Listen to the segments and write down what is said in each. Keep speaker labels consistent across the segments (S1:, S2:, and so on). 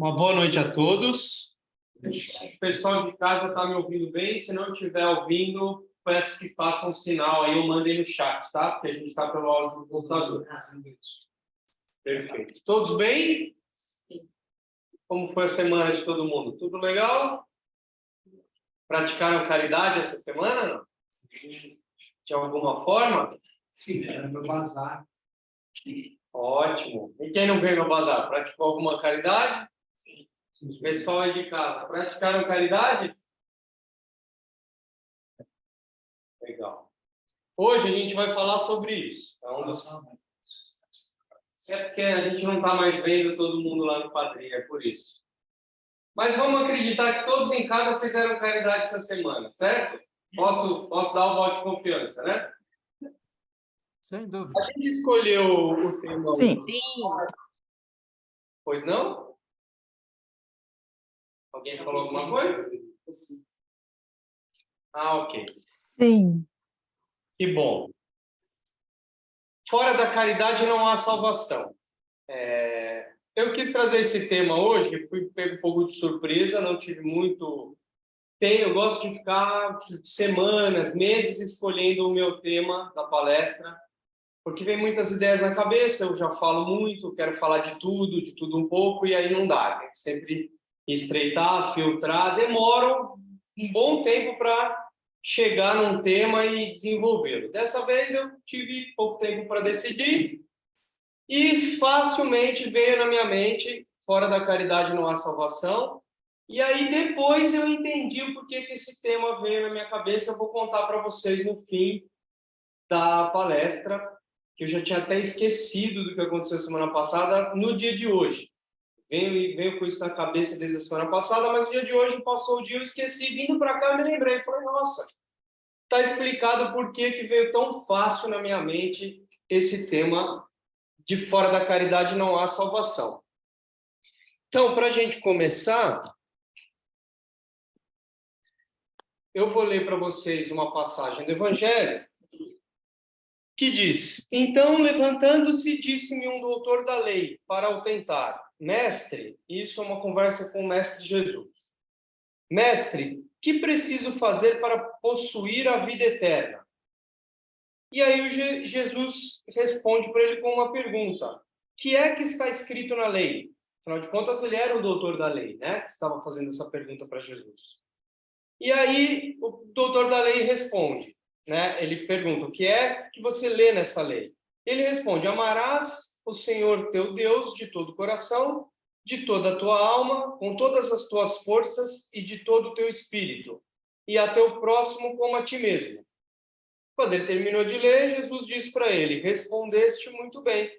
S1: Uma boa noite a todos. O pessoal de casa está me ouvindo bem? Se não estiver ouvindo, peço que façam um sinal aí ou mandem no chat, tá? Porque a gente está pelo áudio do computador. Perfeito. Todos bem? Como foi a semana de todo mundo? Tudo legal? Praticaram caridade essa semana? De alguma forma?
S2: Sim, era no bazar.
S1: Ótimo. E quem não veio no bazar? Praticou alguma caridade? Sim. O pessoal aí de casa, praticaram caridade? Legal. Hoje a gente vai falar sobre isso. É porque a gente não está mais vendo todo mundo lá no Padrinho, é por isso. Mas vamos acreditar que todos em casa fizeram caridade essa semana, certo? Posso dar o voto de confiança, né?
S3: Sem dúvida.
S1: A gente escolheu o tema.
S3: Sim.
S1: Pois não? Alguém falou alguma coisa? Ah, ok.
S4: Sim.
S1: Que bom. Fora da caridade não há salvação. Eu quis trazer esse tema hoje, fui pego um pouco de surpresa, não tive muito tempo. Eu gosto de ficar semanas, meses escolhendo o meu tema da palestra, porque vem muitas ideias na cabeça, eu já falo muito, quero falar de tudo um pouco, e aí não dá. Tem que sempre estreitar, filtrar, demora um bom tempo para chegar num tema e desenvolvê-lo. Dessa vez eu tive pouco tempo para decidir e facilmente veio na minha mente, fora da caridade não há salvação. E aí depois eu entendi o porquê que esse tema veio na minha cabeça. Eu vou contar para vocês no fim da palestra, que eu já tinha até esquecido do que aconteceu semana passada, no dia de hoje. Veio com isso na cabeça desde a semana passada, mas no dia de hoje passou o dia, eu esqueci, vindo para cá eu me lembrei, falei, nossa, está explicado por que veio tão fácil na minha mente esse tema de fora da caridade não há salvação. Então, para a gente começar, eu vou ler para vocês uma passagem do Evangelho que diz: Então, levantando-se, disse-me um doutor da lei para o tentar, Mestre, isso é uma conversa com o Mestre Jesus. Mestre, que preciso fazer para possuir a vida eterna? E aí Jesus responde para ele com uma pergunta: que é que está escrito na lei? Afinal de contas, ele era o doutor da lei, né? Que estava fazendo essa pergunta para Jesus. E aí o doutor da lei responde, né? Ele pergunta: o que é que você lê nessa lei? Ele responde: amarás o Senhor teu Deus de todo o coração, de toda a tua alma, com todas as tuas forças e de todo o teu espírito, e a teu próximo como a ti mesmo. Quando ele terminou de ler, Jesus disse para ele: respondeste muito bem,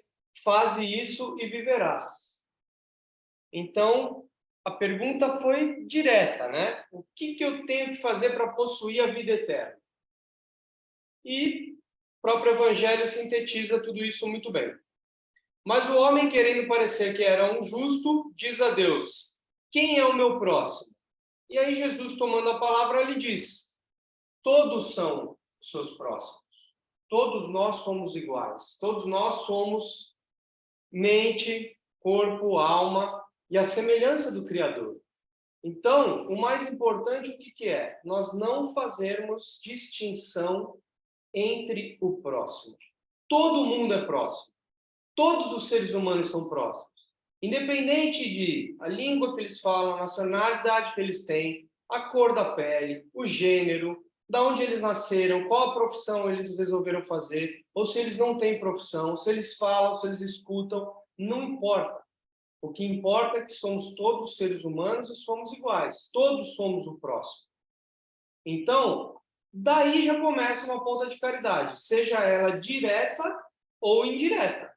S1: faze isso e viverás. Então, a pergunta foi direta, né? O que eu tenho que fazer para possuir a vida eterna? E o próprio Evangelho sintetiza tudo isso muito bem. Mas o homem, querendo parecer que era um justo, diz a Deus: quem é o meu próximo? E aí Jesus, tomando a palavra, lhe diz: todos são seus próximos. Todos nós somos iguais. Todos nós somos mente, corpo, alma e a semelhança do Criador. Então, o mais importante, o que é? Nós não fazermos distinção entre o próximo. Todo mundo é próximo. Todos os seres humanos são próximos. Independente de a língua que eles falam, a nacionalidade que eles têm, a cor da pele, o gênero, da onde eles nasceram, qual a profissão eles resolveram fazer, ou se eles não têm profissão, se eles falam, se eles escutam, não importa. O que importa é que somos todos seres humanos e somos iguais. Todos somos o próximo. Então, daí já começa uma ponta de caridade, seja ela direta ou indireta.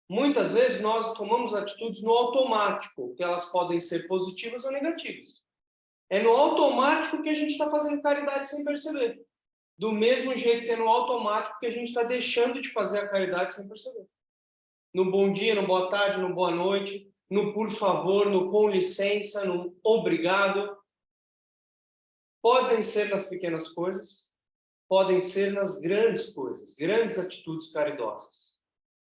S1: Muitas vezes nós tomamos atitudes no automático, que elas podem ser positivas ou negativas. É no automático que a gente está fazendo caridade sem perceber. Do mesmo jeito que é no automático que a gente está deixando de fazer a caridade sem perceber. No bom dia, no boa tarde, no boa noite, no por favor, no com licença, no obrigado. Podem ser nas pequenas coisas, podem ser nas grandes coisas, grandes atitudes caridosas.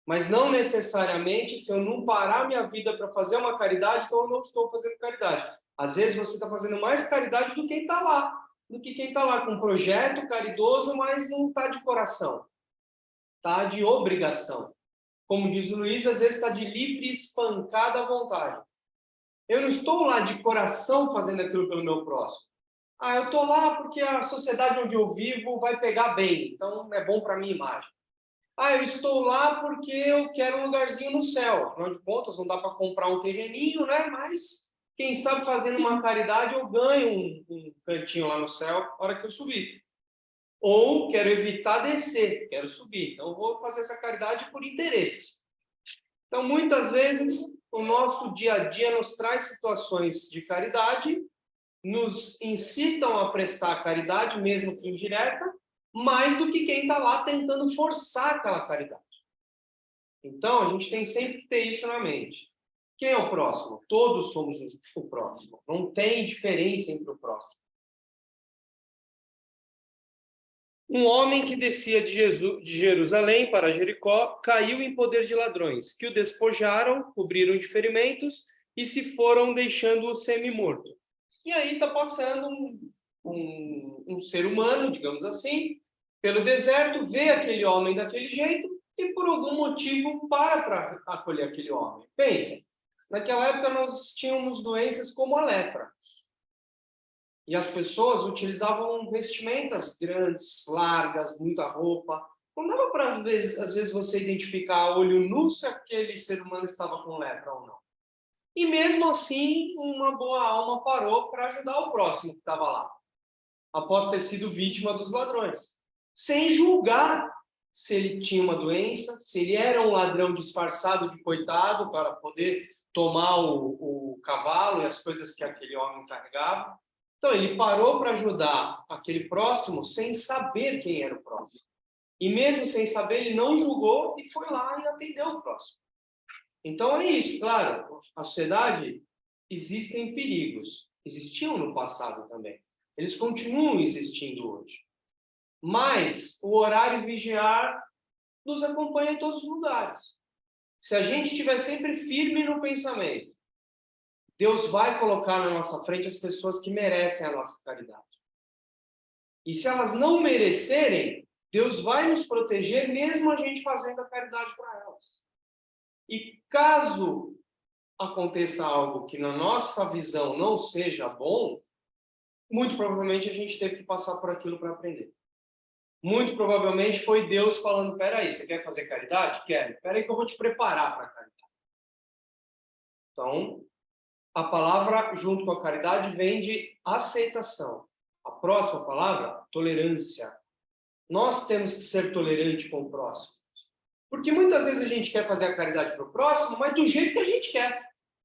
S1: Mas não necessariamente, se eu não parar minha vida para fazer uma caridade, então eu não estou fazendo caridade. Às vezes você está fazendo mais caridade do que quem está lá. Do que quem está lá com um projeto caridoso, mas não está de coração. Está de obrigação. Como diz o Luiz, às vezes está de livre espancada à vontade. Eu não estou lá de coração fazendo aquilo pelo meu próximo. Eu estou lá porque a sociedade onde eu vivo vai pegar bem, então é bom para a minha imagem. Eu estou lá porque eu quero um lugarzinho no céu. Afinal de contas, não dá para comprar um terreninho, né? Mas, quem sabe, fazendo uma caridade, eu ganho um cantinho lá no céu na hora que eu subir. Ou quero evitar descer, quero subir. Então, eu vou fazer essa caridade por interesse. Então, muitas vezes, o nosso dia a dia nos traz situações de caridade, nos incitam a prestar caridade, mesmo que indireta, mais do que quem está lá tentando forçar aquela caridade. Então, a gente tem sempre que ter isso na mente. Quem é o próximo? Todos somos o próximo. Não tem diferença entre o próximo. Um homem que descia de Jerusalém para Jericó caiu em poder de ladrões, que o despojaram, cobriram de ferimentos e se foram deixando-o semi-morto. E aí está passando um ser humano, digamos assim, pelo deserto, vê aquele homem daquele jeito e por algum motivo para acolher aquele homem. Pensa, naquela época nós tínhamos doenças como a lepra. E as pessoas utilizavam vestimentas grandes, largas, muita roupa. Não dava para, às vezes, você identificar a olho nu se aquele ser humano estava com lepra ou não. E mesmo assim, uma boa alma parou para ajudar o próximo que estava lá, após ter sido vítima dos ladrões, sem julgar se ele tinha uma doença, se ele era um ladrão disfarçado de coitado para poder tomar o cavalo e as coisas que aquele homem carregava. Então, ele parou para ajudar aquele próximo sem saber quem era o próximo. E mesmo sem saber, ele não julgou e foi lá e atendeu o próximo. Então, é isso, claro, a sociedade, existem perigos. Existiam no passado também. Eles continuam existindo hoje. Mas o orar e vigiar nos acompanha em todos os lugares. Se a gente estiver sempre firme no pensamento, Deus vai colocar na nossa frente as pessoas que merecem a nossa caridade. E se elas não merecerem, Deus vai nos proteger mesmo a gente fazendo a caridade para elas. E caso aconteça algo que na nossa visão não seja bom, muito provavelmente a gente teve que passar por aquilo para aprender. Muito provavelmente foi Deus falando, peraí, você quer fazer caridade? Quero. Peraí que eu vou te preparar para a caridade. Então, a palavra junto com a caridade vem de aceitação. A próxima palavra, tolerância. Nós temos que ser tolerantes com o próximo. Porque muitas vezes a gente quer fazer a caridade para o próximo, mas do jeito que a gente quer.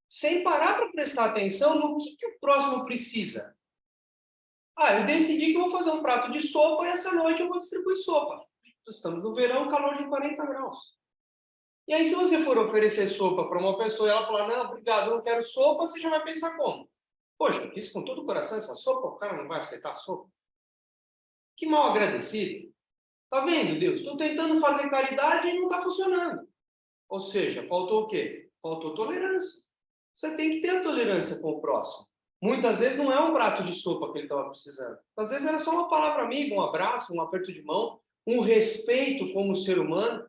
S1: Sem parar para prestar atenção no que o próximo precisa. Eu decidi que eu vou fazer um prato de sopa e essa noite eu vou distribuir sopa. Estamos no verão, calor de 40 graus. E aí, se você for oferecer sopa para uma pessoa e ela falar, não, obrigado, eu não quero sopa, você já vai pensar como? Poxa, eu fiz com todo o coração essa sopa, o cara não vai aceitar a sopa? Que mal agradecido. Tá vendo, Deus? Estou tentando fazer caridade e não está funcionando. Ou seja, faltou o quê? Faltou tolerância. Você tem que ter a tolerância com o próximo. Muitas vezes não é um prato de sopa que ele estava precisando. Às vezes era só uma palavra amiga, um abraço, um aperto de mão, um respeito como ser humano.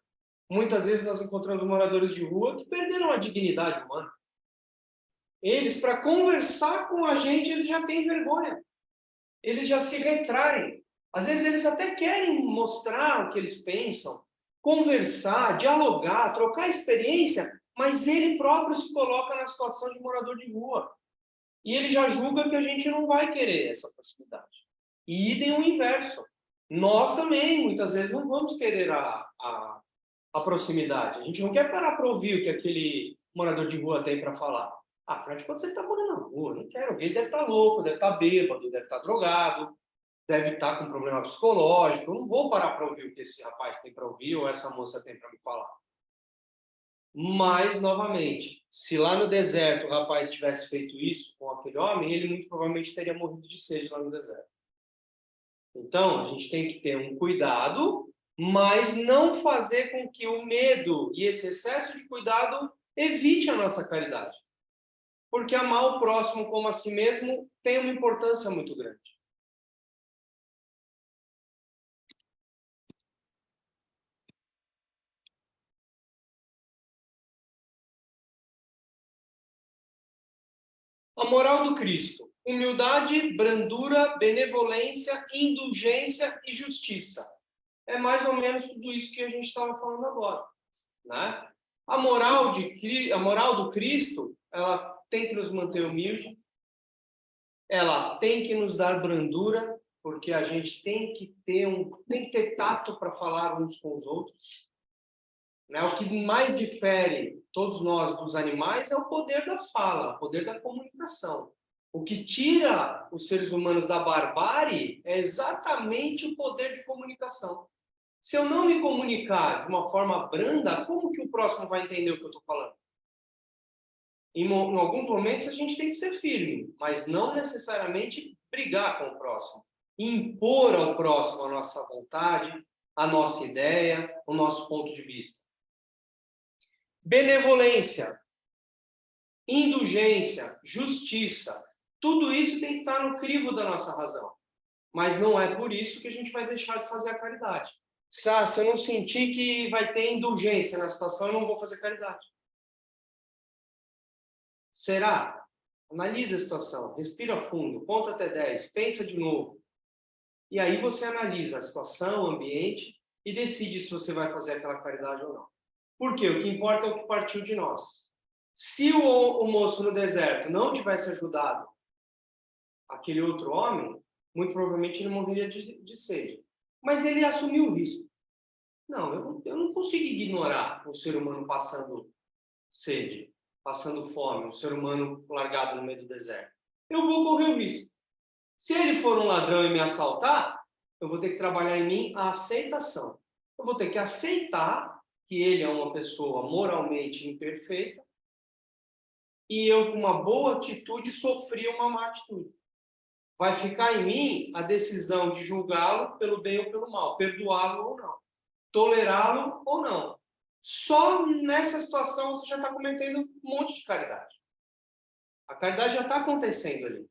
S1: Muitas vezes nós encontramos moradores de rua que perderam a dignidade humana. Eles, para conversar com a gente, eles já têm vergonha. Eles já se retraem. Às vezes eles até querem mostrar o que eles pensam, conversar, dialogar, trocar experiência, mas ele próprio se coloca na situação de morador de rua. E ele já julga que a gente não vai querer essa proximidade. E idem o inverso. Nós também, muitas vezes, não vamos querer a proximidade. A gente não quer parar para ouvir o que aquele morador de rua tem para falar. Afinal de contas, ele está morando na rua, não quero ouvir. Ele deve estar louco, deve estar bêbado, deve estar drogado, deve estar com problema psicológico. Eu não vou parar para ouvir o que esse rapaz tem para ouvir ou essa moça tem para me falar. Mas, novamente, se lá no deserto o rapaz tivesse feito isso com aquele homem, ele muito provavelmente teria morrido de sede lá no deserto. Então, a gente tem que ter um cuidado, mas não fazer com que o medo e esse excesso de cuidado evite a nossa caridade. Porque amar o próximo como a si mesmo tem uma importância muito grande. A moral do Cristo: humildade, brandura, benevolência, indulgência e justiça. É mais ou menos tudo isso que a gente estava falando agora, né? A moral do Cristo, ela tem que nos manter humildes, ela tem que nos dar brandura, porque a gente tem que ter tato para falar uns com os outros, né? O que mais difere todos nós dos animais é o poder da fala, o poder da comunicação. O que tira os seres humanos da barbárie é exatamente o poder de comunicação. Se eu não me comunicar de uma forma branda, como que o próximo vai entender o que eu estou falando? Em alguns momentos a gente tem que ser firme, mas não necessariamente brigar com o próximo. Impor ao próximo a nossa vontade, a nossa ideia, o nosso ponto de vista. Benevolência, indulgência, justiça, tudo isso tem que estar no crivo da nossa razão. Mas não é por isso que a gente vai deixar de fazer a caridade. Se eu não sentir que vai ter indulgência na situação, eu não vou fazer caridade. Será? Analise a situação, respira fundo, conta até 10, pensa de novo. E aí você analisa a situação, o ambiente e decide se você vai fazer aquela caridade ou não. Por quê? O que importa é o que partiu de nós. Se o moço no deserto não tivesse ajudado aquele outro homem, muito provavelmente ele morreria de sede. Mas ele assumiu o risco. Não, eu não consigo ignorar o ser humano passando sede, passando fome, um ser humano largado no meio do deserto. Eu vou correr o risco. Se ele for um ladrão e me assaltar, eu vou ter que trabalhar em mim a aceitação. Eu vou ter que aceitar que ele é uma pessoa moralmente imperfeita e eu, com uma boa atitude, sofri uma má atitude. Vai ficar em mim a decisão de julgá-lo pelo bem ou pelo mal, perdoá-lo ou não, tolerá-lo ou não. Só nessa situação você já está cometendo um monte de caridade. A caridade já está acontecendo ali.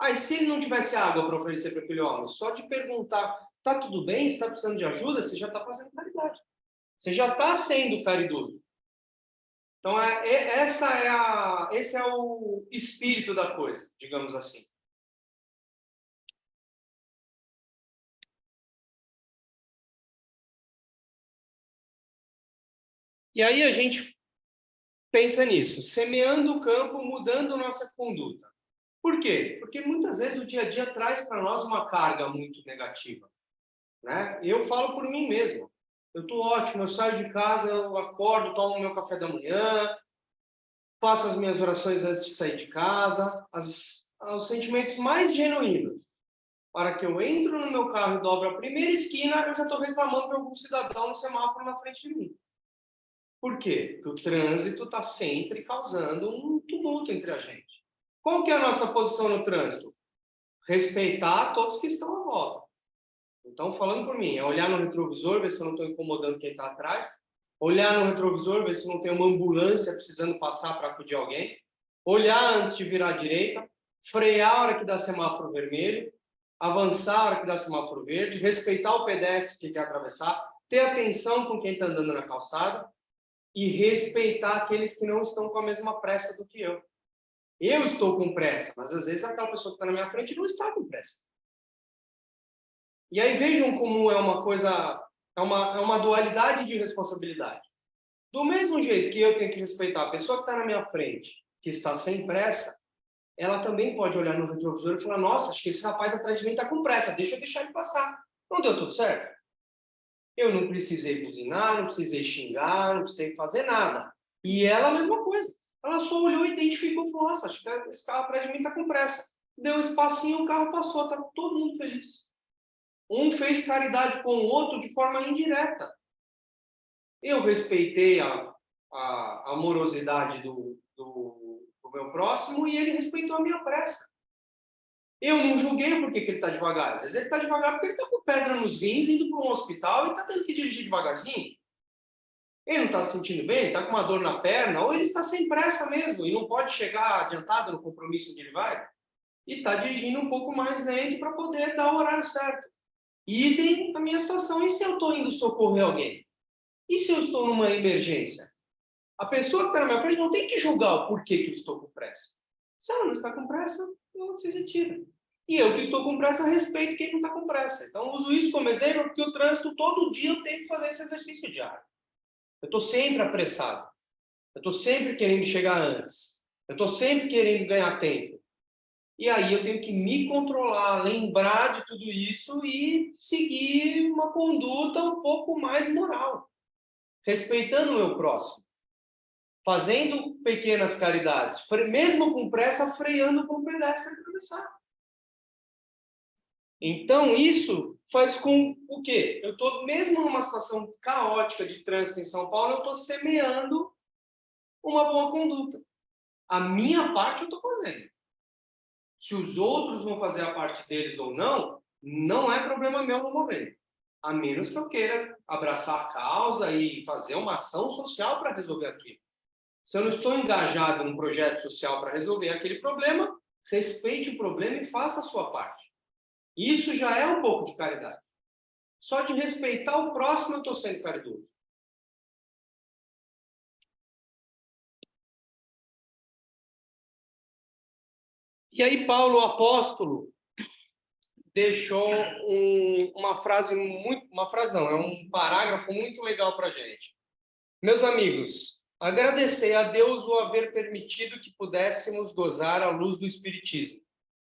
S1: E se ele não tivesse água para oferecer para aquele homem, só de perguntar, está tudo bem? Você está precisando de ajuda? Você já está fazendo caridade. Você já está sendo caridoso. Então, esse é o espírito da coisa, digamos assim. E aí a gente pensa nisso, semeando o campo, mudando nossa conduta. Por quê? Porque muitas vezes o dia a dia traz para nós uma carga muito negativa, né? Eu falo por mim mesmo. Eu estou ótimo, eu saio de casa, eu acordo, tomo meu café da manhã, faço as minhas orações antes de sair de casa, os sentimentos mais genuínos. Para que eu entro no meu carro e dobro a primeira esquina, eu já estou reclamando de algum cidadão no semáforo na frente de mim. Por quê? Porque o trânsito está sempre causando um tumulto entre a gente. Qual que é a nossa posição no trânsito? Respeitar todos que estão à volta. Então, falando por mim, é olhar no retrovisor, ver se eu não estou incomodando quem está atrás, olhar no retrovisor, ver se não tem uma ambulância precisando passar para acudir alguém, olhar antes de virar à direita, frear a hora que dá semáforo vermelho, avançar a hora que dá semáforo verde, respeitar o pedestre que quer atravessar, ter atenção com quem está andando na calçada e respeitar aqueles que não estão com a mesma pressa do que eu. Eu estou com pressa, mas às vezes aquela pessoa que está na minha frente não está com pressa. E aí vejam como é uma coisa, é uma dualidade de responsabilidade. Do mesmo jeito que eu tenho que respeitar a pessoa que está na minha frente, que está sem pressa, ela também pode olhar no retrovisor e falar, nossa, acho que esse rapaz atrás de mim está com pressa, deixa eu deixar ele passar. Não deu tudo certo? Eu não precisei buzinar, não precisei xingar, não precisei fazer nada. E ela a mesma coisa. Ela só olhou e identificou, nossa, acho que esse carro atrás de mim está com pressa. Deu um espacinho, o carro passou, está todo mundo feliz. Um fez caridade com o outro de forma indireta. Eu respeitei a amorosidade do meu próximo e ele respeitou a minha pressa. Eu não julguei por que ele está devagar. Às vezes ele está devagar porque ele está com pedra nos rins, indo para um hospital e está tendo que dirigir devagarzinho. Ele não está se sentindo bem, está com uma dor na perna, ou ele está sem pressa mesmo e não pode chegar adiantado no compromisso onde ele vai. E está dirigindo um pouco mais lento para poder dar o horário certo. Idem a minha situação. E se eu estou indo socorrer alguém? E se eu estou numa emergência? A pessoa que está na minha frente não tem que julgar o porquê que eu estou com pressa. Se ela não está com pressa, ela se retira. E eu que estou com pressa, respeito quem não está com pressa. Então, uso isso como exemplo, porque o trânsito, todo dia eu tenho que fazer esse exercício diário. Eu estou sempre apressado. Eu estou sempre querendo chegar antes. Eu estou sempre querendo ganhar tempo. E aí eu tenho que me controlar, lembrar de tudo isso e seguir uma conduta um pouco mais moral, respeitando o meu próximo, fazendo pequenas caridades, mesmo com pressa, freando para o pedestre atravessar. Então, isso faz com o quê? Eu estou, mesmo numa situação caótica de trânsito em São Paulo, eu estou semeando uma boa conduta. A minha parte eu estou fazendo. Se os outros vão fazer a parte deles ou não, não é problema meu no momento. A menos que eu queira abraçar a causa e fazer uma ação social para resolver aquilo. Se eu não estou engajado num projeto social para resolver aquele problema, respeite o problema e faça a sua parte. Isso já é um pouco de caridade. Só de respeitar o próximo eu estou sendo caridoso. E aí Paulo, o apóstolo, deixou uma frase muito... Uma frase não, é um parágrafo muito legal para a gente. Meus amigos, agradecei a Deus o haver permitido que pudéssemos gozar a luz do Espiritismo.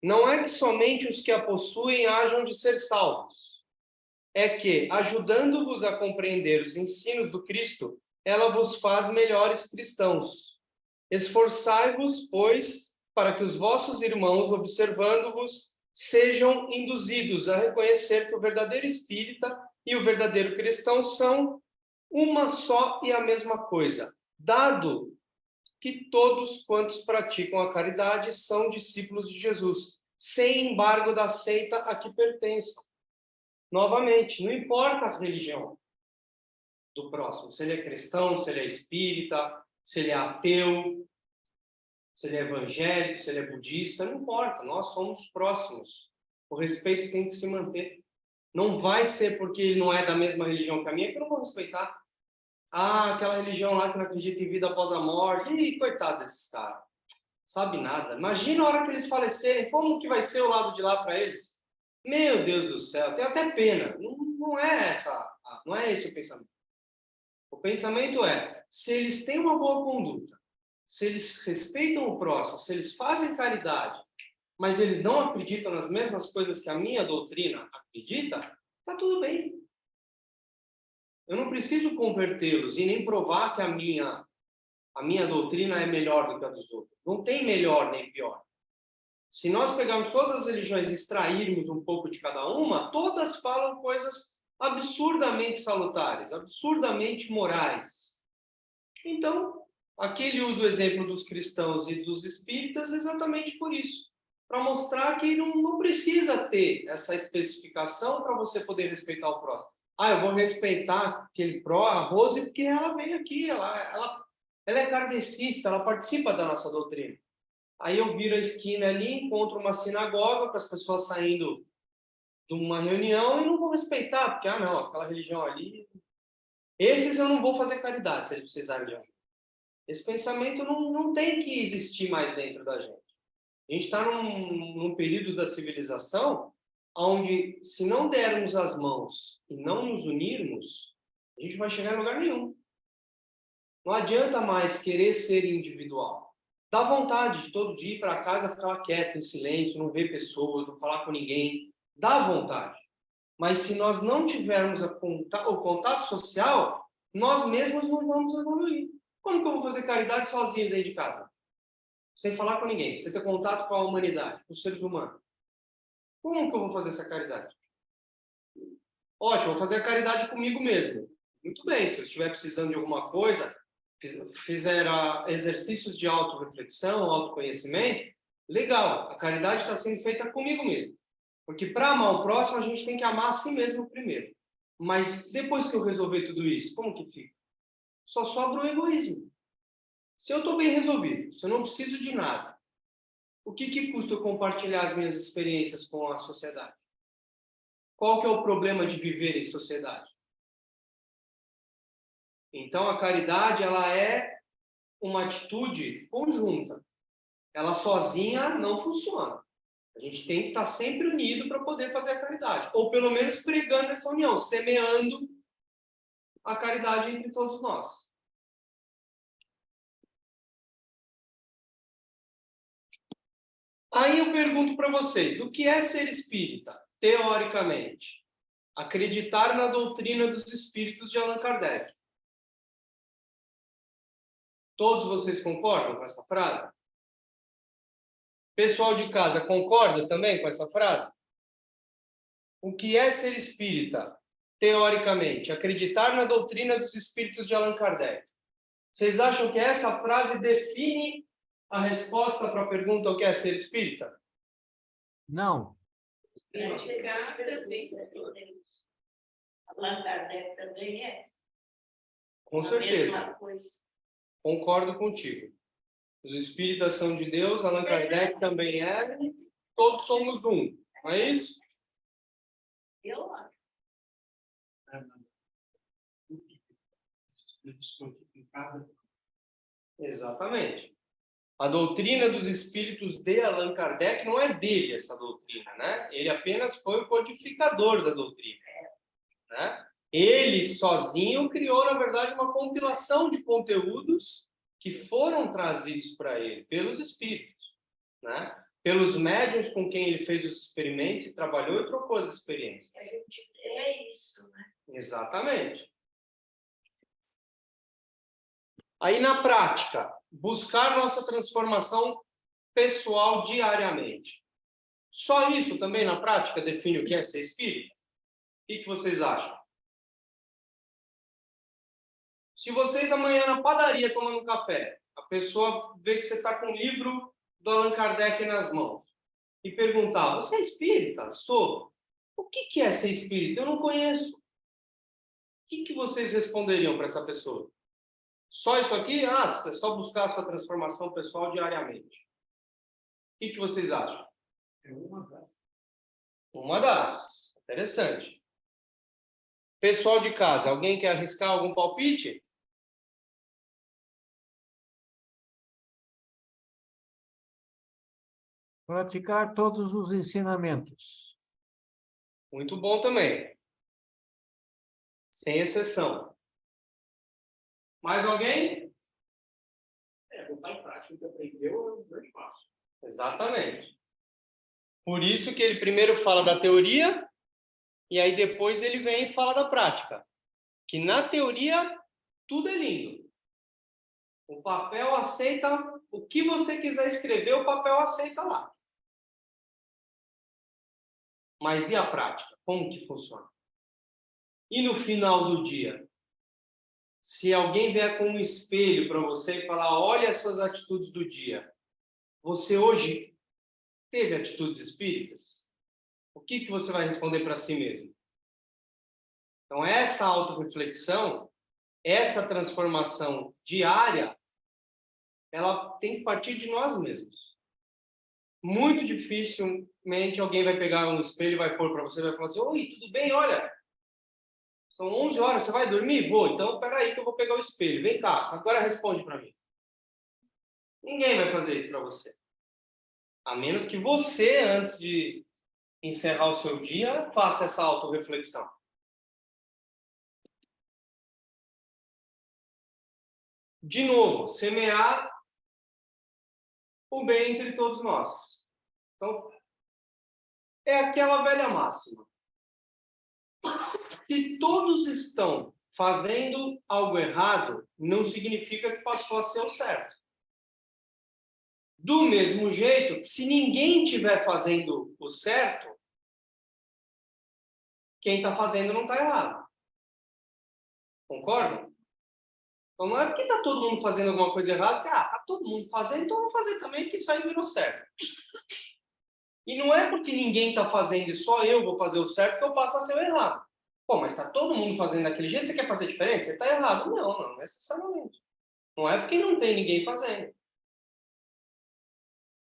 S1: Não é que somente os que a possuem hajam de ser salvos. É que, ajudando-vos a compreender os ensinos do Cristo, ela vos faz melhores cristãos. Esforçai-vos, pois, para que os vossos irmãos, observando-vos, sejam induzidos a reconhecer que o verdadeiro espírita e o verdadeiro cristão são uma só e a mesma coisa, dado que todos quantos praticam a caridade são discípulos de Jesus, sem embargo da seita a que pertençam. Novamente, não importa a religião do próximo, se ele é cristão, se ele é espírita, se ele é ateu, se ele é evangélico, se ele é budista, não importa, nós somos próximos. O respeito tem que se manter. Não vai ser porque ele não é da mesma religião que a minha que eu não vou respeitar. Ah, aquela religião lá que não acredita em vida após a morte. Ih, coitado desses caras. Sabe nada. Imagina a hora que eles falecerem, como que vai ser o lado de lá para eles? Meu Deus do céu, tenho até pena. Não é esse o pensamento. O pensamento é, se eles têm uma boa conduta, se eles respeitam o próximo, se eles fazem caridade, mas eles não acreditam nas mesmas coisas que a minha doutrina acredita, tá tudo bem. Eu não preciso convertê-los e nem provar que a minha doutrina é melhor do que a dos outros. Não tem melhor nem pior. Se nós pegarmos todas as religiões e extrairmos um pouco de cada uma, todas falam coisas absurdamente salutares, absurdamente morais. Então, aqui ele usa o exemplo dos cristãos e dos espíritas exatamente por isso. Para mostrar que não precisa ter essa especificação para você poder respeitar o próximo. Ah, eu vou respeitar a Rose porque ela veio aqui, ela é kardecista, ela participa da nossa doutrina. Aí eu viro a esquina ali, encontro uma sinagoga com as pessoas saindo de uma reunião e não vou respeitar, porque, não, aquela religião ali... Esses eu não vou fazer caridade, se eles precisarem de ajuda. Esse pensamento não tem que existir mais dentro da gente. A gente está num período da civilização onde, se não dermos as mãos e não nos unirmos, a gente vai chegar em lugar nenhum. Não adianta mais querer ser individual. Dá vontade de todo dia ir para casa, ficar quieto, em silêncio, não ver pessoas, não falar com ninguém. Dá vontade. Mas se nós não tivermos o contato social, nós mesmos não vamos evoluir. Como que eu vou fazer caridade sozinho dentro de casa? Sem falar com ninguém, sem ter contato com a humanidade, com os seres humanos. Como que eu vou fazer essa caridade? Ótimo, vou fazer a caridade comigo mesmo. Muito bem, se eu estiver precisando de alguma coisa, fizer exercícios de autorreflexão, autoconhecimento, Legal, a caridade está sendo feita comigo mesmo. Porque para amar o próximo, a gente tem que amar a si mesmo primeiro. Mas depois que eu resolver tudo isso, como que fica? Só sobra o egoísmo. Se eu estou bem resolvido, se eu não preciso de nada, o que custa eu compartilhar as minhas experiências com a sociedade? Qual que é o problema de viver em sociedade? Então, a caridade, ela é uma atitude conjunta. Ela sozinha não funciona. A gente tem que estar sempre unido para poder fazer a caridade. Ou pelo menos pregando essa união, semeando a caridade entre todos nós. Aí eu pergunto para vocês, o que é ser espírita, teoricamente? Acreditar na doutrina dos espíritos de Allan Kardec. Todos vocês concordam com essa frase? Pessoal de casa, concorda também com essa frase? O que é ser espírita, teoricamente? Acreditar na doutrina dos espíritos de Allan Kardec. Vocês acham que essa frase define a resposta para a pergunta o que é ser espírita?
S3: Não.
S4: Praticar também Deus. Allan Kardec também é.
S1: Com
S4: A
S1: certeza.
S4: mesma coisa.
S1: Concordo contigo. Os espíritas são de Deus, Allan Kardec também é. Todos somos um. Não é isso?
S4: Eu acho.
S1: Exatamente. A doutrina dos espíritos de Allan Kardec não é dele essa doutrina, né? Ele apenas foi o codificador da doutrina, né? Ele sozinho criou, na verdade, uma compilação de conteúdos que foram trazidos para ele pelos espíritos, né? Pelos médiuns com quem ele fez os experimentos e trabalhou e trocou as experiências.
S4: A gente é isso, né?
S1: Exatamente. Aí, na prática, buscar nossa transformação pessoal diariamente. Só isso também, na prática, define o que é ser espírita? O que vocês acham? Se vocês amanhã na padaria tomando um café, a pessoa vê que você está com um livro do Allan Kardec nas mãos e perguntar, você é espírita? Sou. O que é ser espírita? Eu não conheço. O que vocês responderiam para essa pessoa? Só isso aqui? Ah, é só buscar a sua transformação pessoal diariamente. O que vocês acham?
S2: É uma das.
S1: Uma das. Interessante. Pessoal de casa, alguém quer arriscar algum palpite?
S3: Praticar todos os ensinamentos.
S1: Muito bom também. Sem exceção. Mais alguém?
S2: Botar em prática o que aprendeu é um grande passo.
S1: Exatamente. Por isso que ele primeiro fala da teoria e aí depois ele vem e fala da prática. Que na teoria tudo é lindo. O papel aceita o que você quiser escrever, o papel aceita lá. Mas e a prática? Como que funciona? E no final do dia? Se alguém vier com um espelho para você e falar, olha as suas atitudes do dia. Você hoje teve atitudes espíritas? O que você vai responder para si mesmo? Então, essa autorreflexão, essa transformação diária, ela tem que partir de nós mesmos. Muito dificilmente alguém vai pegar um espelho e vai pôr para você e vai falar assim, oi, tudo bem? Olha, são 11 horas, você vai dormir? Vou, então peraí que eu vou pegar o espelho. Vem cá, agora responde para mim. Ninguém vai fazer isso para você. A menos que você, antes de encerrar o seu dia, faça essa autorreflexão. De novo, semear o bem entre todos nós. Então, é aquela velha máxima. Se todos estão fazendo algo errado, não significa que passou a ser o certo. Do mesmo jeito, se ninguém estiver fazendo o certo, quem está fazendo não está errado. Concordam? Então não é porque está todo mundo fazendo alguma coisa errada, que está todo mundo fazendo, então eu vou fazer também, que isso aí virou certo. E não é porque ninguém está fazendo e só eu vou fazer o certo que eu passo a ser o errado. Pô, mas está todo mundo fazendo daquele jeito, você quer fazer diferente? Você está errado. Não, não necessariamente. Não é porque não tem ninguém fazendo.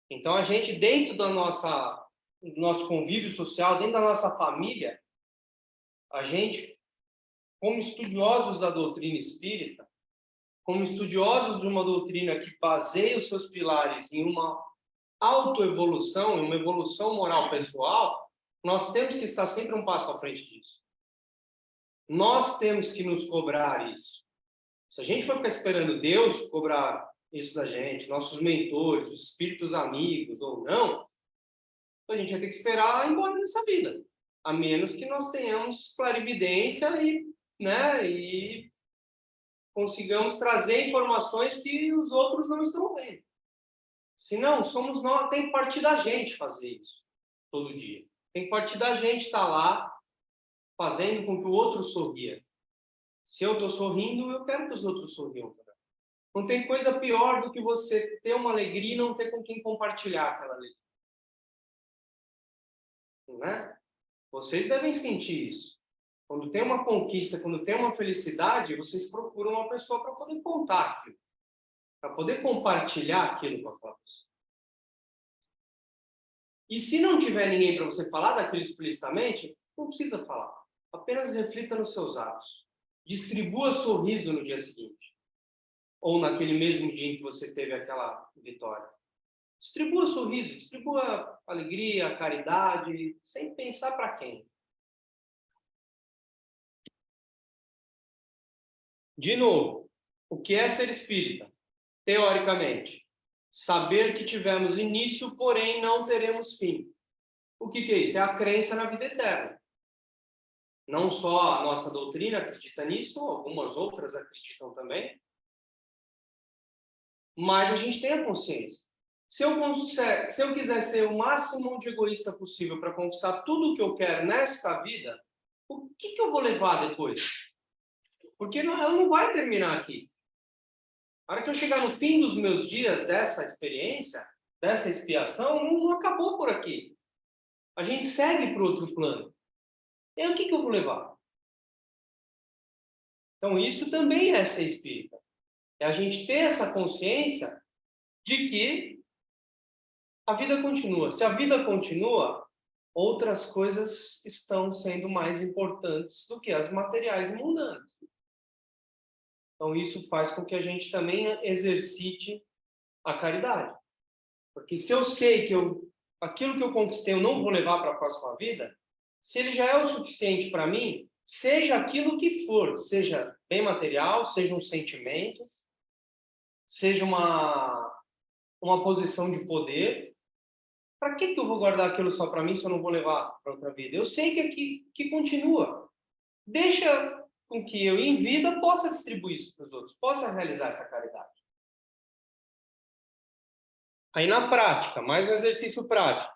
S1: Então, a gente, dentro do nosso convívio social, dentro da nossa família, a gente, como estudiosos da doutrina espírita, como estudiosos de uma doutrina que baseia os seus pilares em uma autoevolução, em uma evolução moral pessoal, nós temos que estar sempre um passo à frente disso. Nós temos que nos cobrar isso. Se a gente for ficar esperando Deus cobrar isso da gente, nossos mentores, os espíritos amigos ou não, a gente vai ter que esperar ir embora nessa vida. A menos que nós tenhamos clarividência e consigamos trazer informações que os outros não estão vendo. Se não, somos nós, tem que partir da gente fazer isso todo dia. Tem que partir da gente estar lá fazendo com que o outro sorria. Se eu estou sorrindo, eu quero que os outros sorriam também. Não tem coisa pior do que você ter uma alegria e não ter com quem compartilhar aquela alegria. Né? Vocês devem sentir isso. Quando tem uma conquista, quando tem uma felicidade, vocês procuram uma pessoa para poder contar aquilo, para poder compartilhar aquilo com aquela pessoa. E se não tiver ninguém para você falar daquilo explicitamente, não precisa falar. Apenas reflita nos seus atos. Distribua sorriso no dia seguinte. Ou naquele mesmo dia em que você teve aquela vitória. Distribua sorriso, distribua alegria, caridade, sem pensar para quem. De novo, o que é ser espírita? Teoricamente, saber que tivemos início, porém não teremos fim. O que é isso? É a crença na vida eterna. Não só a nossa doutrina acredita nisso, algumas outras acreditam também. Mas a gente tem a consciência. Se eu quiser ser o máximo de egoísta possível para conquistar tudo o que eu quero nesta vida, o que eu vou levar depois? Porque ela não vai terminar aqui. A hora que eu chegar no fim dos meus dias dessa experiência, dessa expiação, não acabou por aqui. A gente segue para o outro plano. E aí, o que eu vou levar? Então, isso também é ser espírita. É a gente ter essa consciência de que a vida continua. Se a vida continua, outras coisas estão sendo mais importantes do que as materiais e mundanas. Então, isso faz com que a gente também exercite a caridade. Porque se eu sei que aquilo que eu conquistei eu não vou levar para a próxima vida, se ele já é o suficiente para mim, seja aquilo que for, seja bem material, sejam sentimentos, seja uma posição de poder, para que eu vou guardar aquilo só para mim se eu não vou levar para outra vida? Eu sei que aqui que continua. Deixa com que eu, em vida, possa distribuir isso para os outros, possa realizar essa caridade. Aí, na prática, mais um exercício prático.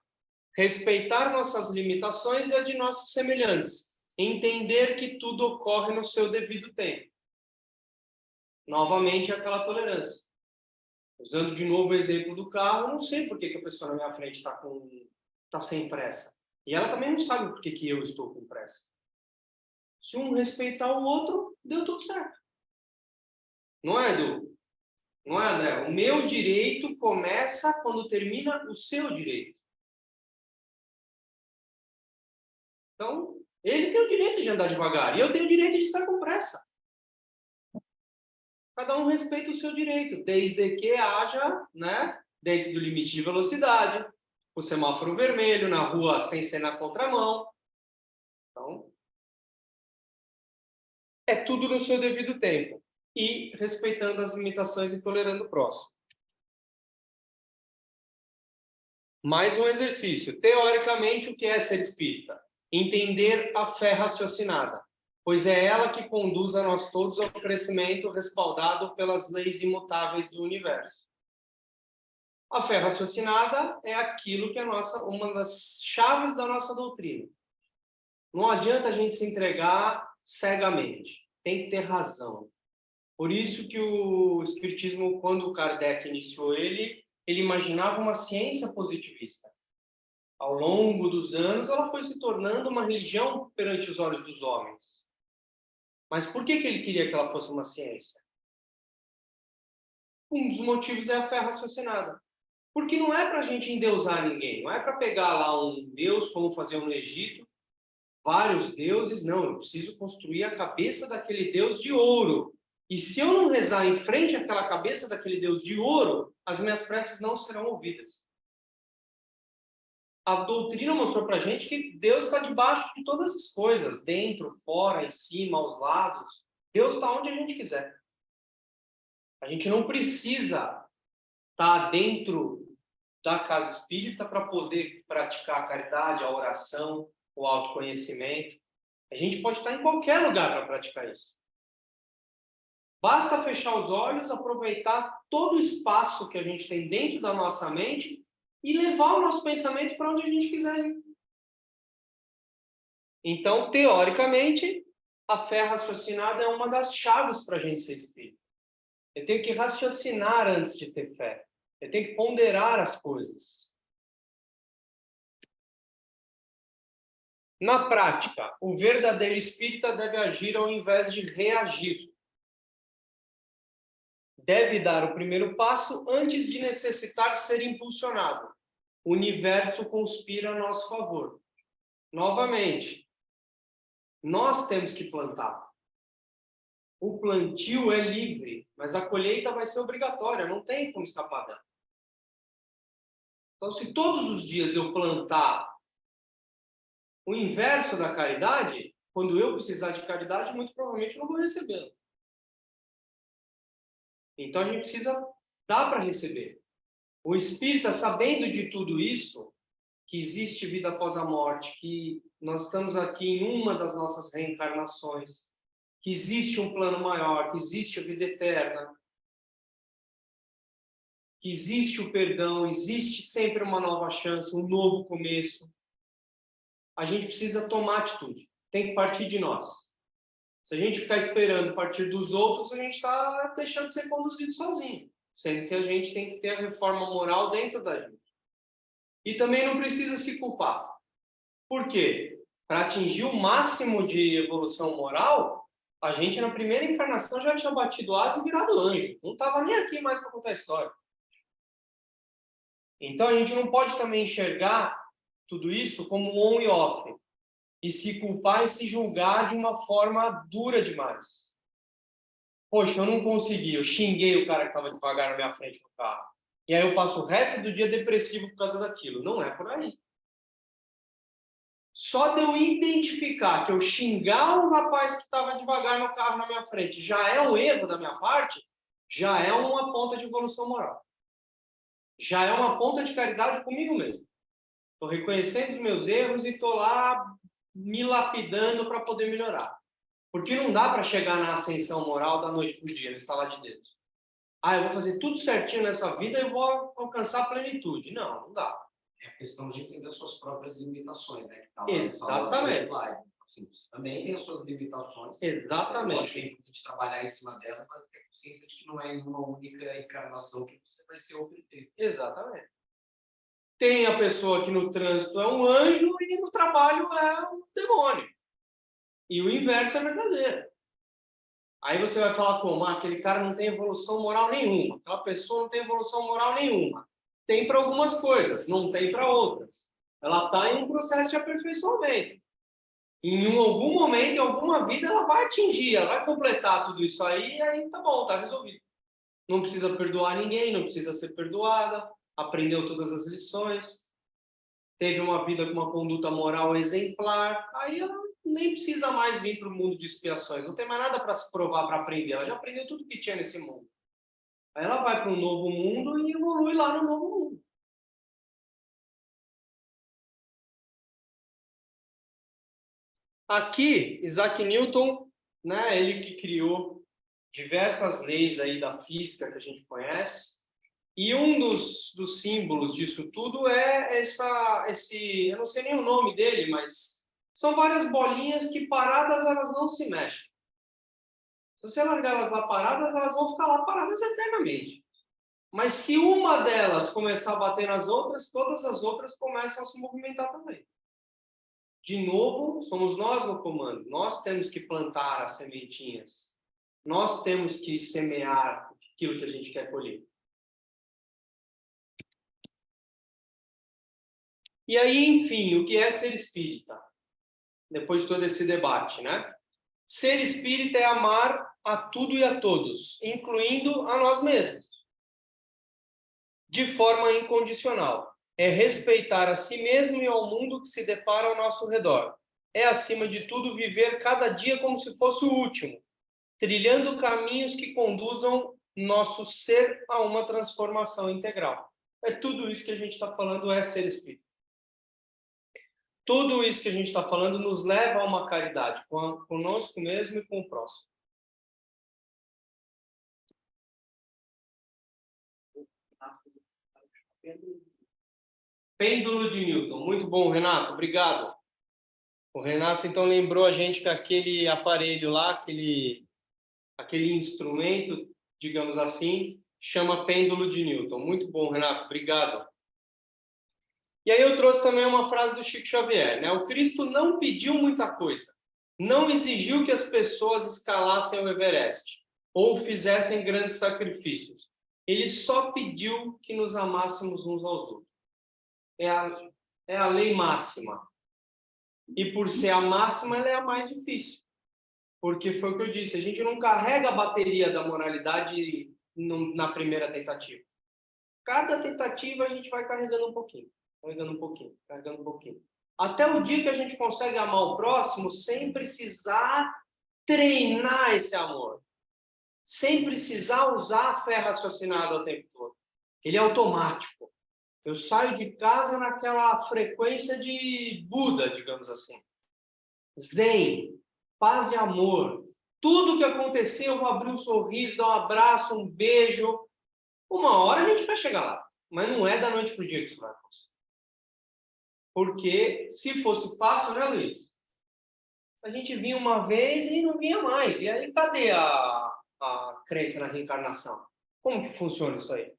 S1: Respeitar nossas limitações e a de nossos semelhantes. Entender que tudo ocorre no seu devido tempo. Novamente, aquela tolerância. Usando de novo o exemplo do carro, eu não sei por que a pessoa na minha frente está sem pressa. E ela também não sabe por que eu estou com pressa. Se um respeitar o outro, deu tudo certo. Não é, Edu? Não é, André? O meu direito começa quando termina o seu direito. Então, ele tem o direito de andar devagar e eu tenho o direito de estar com pressa. Cada um respeita o seu direito, desde que haja, dentro do limite de velocidade, o semáforo vermelho, na rua sem ser na contramão. Então, é tudo no seu devido tempo e respeitando as limitações e tolerando o próximo. Mais um exercício. Teoricamente, o que é ser espírita? Entender a fé raciocinada, pois é ela que conduz a nós todos ao crescimento respaldado pelas leis imutáveis do universo. A fé raciocinada é aquilo que é uma das chaves da nossa doutrina. Não adianta a gente se entregar cegamente. Tem que ter razão. Por isso que o Espiritismo, quando o Kardec iniciou ele imaginava uma ciência positivista. Ao longo dos anos, ela foi se tornando uma religião perante os olhos dos homens. Mas por que ele queria que ela fosse uma ciência? Um dos motivos é a fé raciocinada. Porque não é para a gente endeusar ninguém, não é para pegar lá um deus, como faziam no Egito, vários deuses, não, eu preciso construir a cabeça daquele deus de ouro. E se eu não rezar em frente àquela cabeça daquele deus de ouro, as minhas preces não serão ouvidas. A doutrina mostrou para a gente que Deus está debaixo de todas as coisas, dentro, fora, em cima, aos lados. Deus está onde a gente quiser. A gente não precisa estar dentro da casa espírita para poder praticar a caridade, a oração, o autoconhecimento. A gente pode estar em qualquer lugar para praticar isso. Basta fechar os olhos, aproveitar todo o espaço que a gente tem dentro da nossa mente e levar o nosso pensamento para onde a gente quiser ir. Então, teoricamente, a fé raciocinada é uma das chaves para a gente ser espírita. Eu tenho que raciocinar antes de ter fé. Eu tenho que ponderar as coisas. Na prática, o verdadeiro espírita deve agir ao invés de reagir. Deve dar o primeiro passo antes de necessitar ser impulsionado. O universo conspira a nosso favor. Novamente, nós temos que plantar. O plantio é livre, mas a colheita vai ser obrigatória, não tem como escapar dela. Então, se todos os dias eu plantar o inverso da caridade, quando eu precisar de caridade, muito provavelmente eu não vou recebê-la. Então, a gente precisa dar para receber. O espírita, sabendo de tudo isso, que existe vida após a morte, que nós estamos aqui em uma das nossas reencarnações, que existe um plano maior, que existe a vida eterna, que existe o perdão, existe sempre uma nova chance, um novo começo. A gente precisa tomar atitude. Tem que partir de nós. Se a gente ficar esperando partir dos outros, a gente está deixando de ser conduzido sozinho. Sendo que a gente tem que ter a reforma moral dentro da gente. E também não precisa se culpar. Por quê? Para atingir o máximo de evolução moral, a gente na primeira encarnação já tinha batido asa e virado anjo. Não estava nem aqui mais para contar a história. Então a gente não pode também enxergar tudo isso como on e off. E se culpar e se julgar de uma forma dura demais. Poxa, eu não consegui, eu xinguei o cara que estava devagar na minha frente no carro. E aí eu passo o resto do dia depressivo por causa daquilo. Não é por aí. Só de eu identificar que eu xingar o rapaz que estava devagar no carro na minha frente já é um erro da minha parte, já é uma ponta de evolução moral. Já é uma ponta de caridade comigo mesmo. Estou reconhecendo os meus erros e estou lá me lapidando para poder melhorar. Porque não dá para chegar na ascensão moral da noite para o dia, no estalar de dedos. Eu vou fazer tudo certinho nessa vida e vou alcançar a plenitude. Não dá.
S2: É a questão de entender as suas próprias limitações, né?
S1: Exatamente.
S2: Assim, você também tem as suas limitações.
S1: Exatamente.
S2: Tem que a gente trabalhar em cima delas, mas ter consciência de que não é em uma única encarnação que você vai ser o perfeito.
S1: Exatamente. Tem a pessoa que no trânsito é um anjo e no trabalho é um demônio. E o inverso é verdadeiro. Aí você vai falar como? Aquele cara não tem evolução moral nenhuma. Aquela pessoa não tem evolução moral nenhuma. Tem para algumas coisas, não tem para outras. Ela está em um processo de aperfeiçoamento. Em algum momento, em alguma vida, ela vai atingir, ela vai completar tudo isso aí, e aí tá bom, tá resolvido. Não precisa perdoar ninguém, não precisa ser perdoada, aprendeu todas as lições, teve uma vida com uma conduta moral exemplar, aí ela nem precisa mais vir para o mundo de expiações, não tem mais nada para se provar, para aprender, ela já aprendeu tudo que tinha nesse mundo. Aí ela vai para um novo mundo e evolui lá no novo mundo. Aqui, Isaac Newton, né, ele que criou diversas leis aí da física que a gente conhece, e um dos símbolos disso tudo é esse, eu não sei nem o nome dele, mas são várias bolinhas que paradas elas não se mexem. Se você largar elas lá paradas, elas vão ficar lá paradas eternamente. Mas se uma delas começar a bater nas outras, todas as outras começam a se movimentar também. De novo, somos nós no comando. Nós temos que plantar as sementinhas. Nós temos que semear aquilo que a gente quer colher. E aí, enfim, o que é ser espírita? Depois de todo esse debate, né? Ser espírita é amar a tudo e a todos, incluindo a nós mesmos, de forma incondicional. É respeitar a si mesmo e ao mundo que se depara ao nosso redor. É, acima de tudo, viver cada dia como se fosse o último, trilhando caminhos que conduzam nosso ser a uma transformação integral. É tudo isso que a gente está falando, é ser espírita. Tudo isso que a gente está falando nos leva a uma caridade conosco mesmo e com o próximo. Pêndulo de Newton. Muito bom, Renato. Obrigado. O Renato, então, lembrou a gente que aquele aparelho lá, aquele instrumento, digamos assim, chama pêndulo de Newton. Muito bom, Renato. Obrigado. E aí eu trouxe também uma frase do Chico Xavier, né? O Cristo não pediu muita coisa. Não exigiu que as pessoas escalassem o Everest ou fizessem grandes sacrifícios. Ele só pediu que nos amássemos uns aos outros. É a lei máxima. E por ser a máxima, ela é a mais difícil. Porque foi o que eu disse, a gente não carrega a bateria da moralidade na primeira tentativa. Cada tentativa a gente vai carregando um pouquinho, carregando um pouquinho, carregando um pouquinho. Até o dia que a gente consegue amar o próximo sem precisar treinar esse amor. Sem precisar usar a fé raciocinada o tempo todo. Ele é automático. Eu saio de casa naquela frequência de Buda, digamos assim. Zen, paz e amor. Tudo que acontecer, eu vou abrir um sorriso, dar um abraço, um beijo. Uma hora a gente vai chegar lá. Mas não é da noite para o dia que isso vai acontecer. Porque se fosse fácil, né, Luiz? A gente vinha uma vez e não vinha mais. E aí, cadê a crença na reencarnação? Como que funciona isso aí?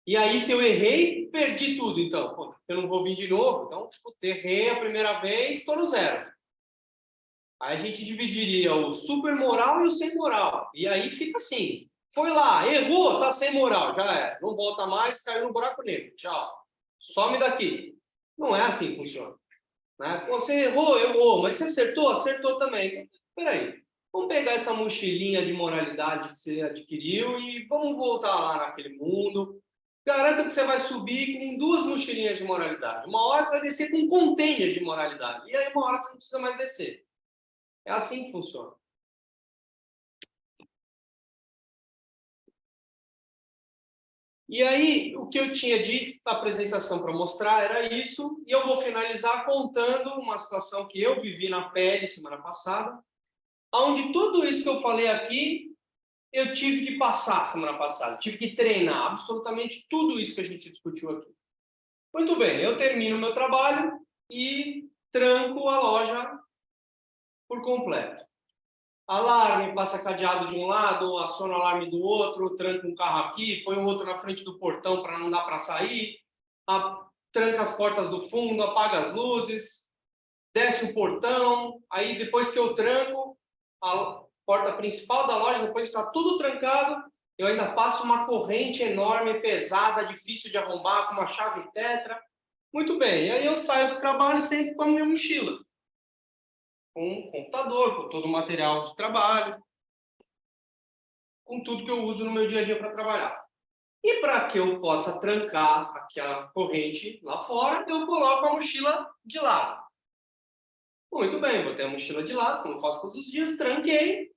S1: E aí, se eu errei, perdi tudo, então. Pô, eu não vou vir de novo. Então, errei a primeira vez, estou no zero. Aí a gente dividiria o super moral e o sem moral. E aí fica assim. Foi lá, errou, tá sem moral, já é. Não volta mais, caiu no buraco negro. Tchau. Some daqui. Não é assim que funciona. Né? Você errou, mas você acertou? Acertou também. Então, peraí. Vamos pegar essa mochilinha de moralidade que você adquiriu e vamos voltar lá naquele mundo. Garanto que você vai subir com 2 mochilinhas de moralidade. Uma hora você vai descer com um container de moralidade. E aí uma hora você não precisa mais descer. É assim que funciona. E aí, o que eu tinha de apresentação para mostrar era isso. E eu vou finalizar contando uma situação que eu vivi na pele semana passada, onde tudo isso que eu falei aqui, eu tive que passar semana passada, tive que treinar absolutamente tudo isso que a gente discutiu aqui. Muito bem, eu termino o meu trabalho e tranco a loja por completo. Alarme, passa cadeado de um lado, aciona o alarme do outro, tranca um carro aqui, põe o outro na frente do portão para não dar para sair, tranca as portas do fundo, apaga as luzes, desce o portão, aí depois que eu tranco a porta principal da loja, depois que está tudo trancado, eu ainda passo uma corrente enorme, pesada, difícil de arrombar, com uma chave tetra. Muito bem, e aí eu saio do trabalho sempre com a minha mochila. Com um computador, com todo o material de trabalho, com tudo que eu uso no meu dia a dia para trabalhar. E para que eu possa trancar aquela corrente lá fora, eu coloco a mochila de lado. Muito bem, botei a mochila de lado, como eu faço todos os dias, tranquei.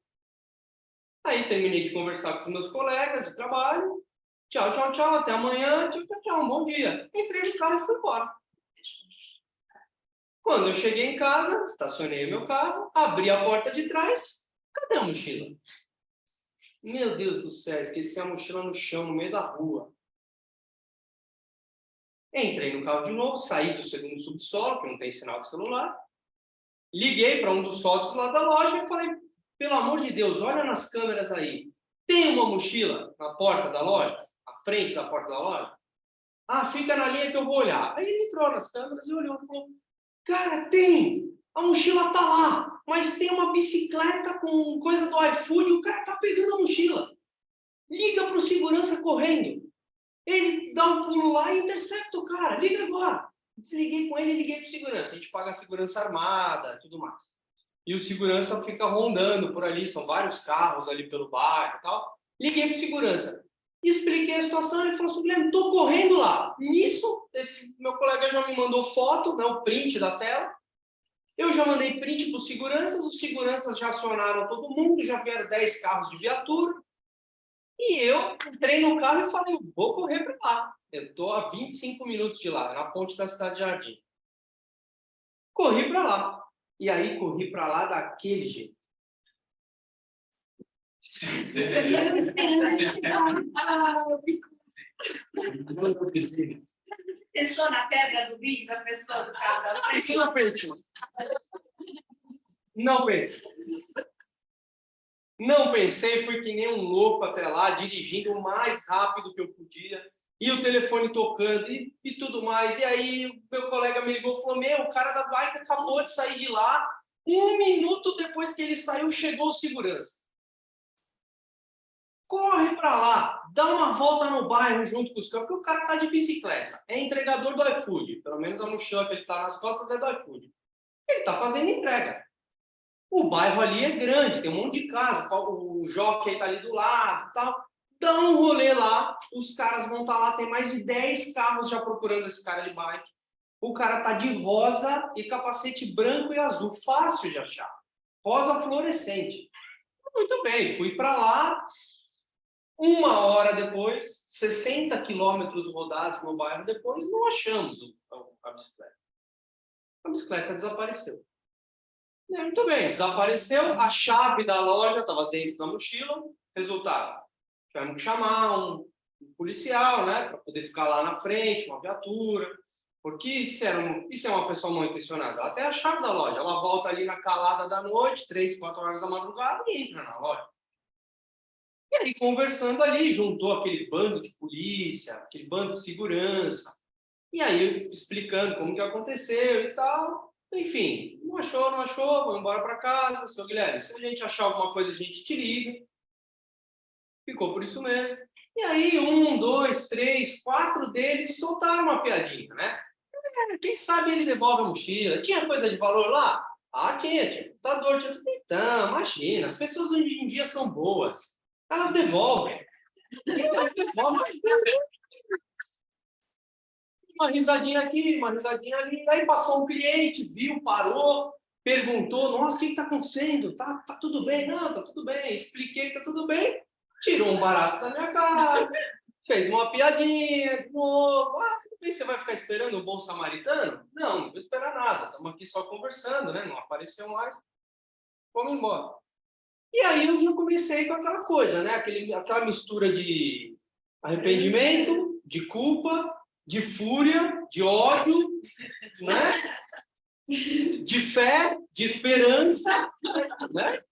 S1: Aí terminei de conversar com os meus colegas de trabalho. Tchau, tchau, tchau, até amanhã. Tchau, tchau, tchau, um bom dia. Entrei no carro e fui embora. Quando eu cheguei em casa, estacionei o meu carro, abri a porta de trás, cadê a mochila? Meu Deus do céu, esqueci a mochila no chão, no meio da rua. Entrei no carro de novo, saí do segundo subsolo, que não tem sinal de celular. Liguei para um dos sócios lá da loja e falei, pelo amor de Deus, olha nas câmeras aí. Tem uma mochila na porta da loja? À frente da porta da loja? Ah, fica na linha que eu vou olhar. Aí ele entrou nas câmeras e olhou e falou, cara, tem! A mochila tá lá, mas tem uma bicicleta com coisa do iFood, o cara tá pegando a mochila. Liga pro segurança correndo. Ele dá um pulo lá e intercepta o cara. Liga agora. Desliguei com ele e liguei pro segurança. A gente paga a segurança armada e tudo mais. E o segurança fica rondando por ali, são vários carros ali pelo bairro e tal. Liguei pro segurança. Expliquei a situação, ele falou assim, Guilherme, tô correndo lá. Nisso, esse meu colega já me mandou foto, né, o print da tela. Eu já mandei print para os seguranças já acionaram todo mundo, já vieram 10 carros de viatura. E eu entrei no carro e falei, eu vou correr para lá. Eu estou a 25 minutos de lá, na ponte da Cidade Jardim. Corri para lá. E aí corri para lá daquele jeito.
S4: Pensou na pedra do vinho da pessoa do carro da frente?
S1: Não pensei. Não pensei, fui que nem um louco até lá, dirigindo o mais rápido que eu podia, e o telefone tocando e tudo mais. E aí o meu colega me ligou e falou, o cara da bike acabou de sair de lá, 1 minuto depois que ele saiu, chegou o segurança. Corre para lá, dá uma volta no bairro junto com os caras, porque o cara tá de bicicleta, é entregador do iFood, pelo menos a mochila que ele tá nas costas é do iFood. Ele tá fazendo entrega. O bairro ali é grande, tem um monte de casa, o jockey tá ali do lado, tal. Dá um rolê lá, os caras vão estar lá, tem mais de 10 carros já procurando esse cara de bike. O cara tá de rosa e capacete branco e azul, fácil de achar. Rosa fluorescente. Muito bem, fui para lá. 1 hora depois, 60 quilômetros rodados no bairro depois, não achamos a bicicleta. A bicicleta desapareceu. Muito bem, desapareceu, a chave da loja estava dentro da mochila, resultado, tivemos que chamar um policial, né, para poder ficar lá na frente, uma viatura, porque isso é uma pessoa mal intencionada, ela tem a chave da loja, ela volta ali na calada da noite, 3, 4 horas da madrugada e entra na loja. E aí, conversando ali, juntou aquele bando de polícia, aquele bando de segurança, e aí explicando como que aconteceu e tal. Enfim, não achou, vamos embora para casa, seu Guilherme. Se a gente achar alguma coisa, a gente te liga. Ficou por isso mesmo. E aí, 1, 2, 3, 4 deles soltaram uma piadinha, né? Quem sabe ele devolve a mochila. Tinha coisa de valor lá? Ah, tinha computador, tinha tudo. Então, imagina, as pessoas hoje em dia são boas. Elas devolvem. Uma risadinha aqui, uma risadinha ali. Aí passou um cliente, viu, parou, perguntou, nossa, o que está acontecendo? Tá tudo bem? Não, tá tudo bem. Expliquei, tá tudo bem. Tirou um barato da minha cara, fez uma piadinha, de novo. Ah, tudo bem, você vai ficar esperando o bom samaritano? Não vou esperar nada. Estamos aqui só conversando, né? Não apareceu mais. Vamos embora. E aí eu já comecei com aquela coisa, né? Aquela mistura de arrependimento, de culpa, de fúria, de ódio, né? De fé, de esperança, né?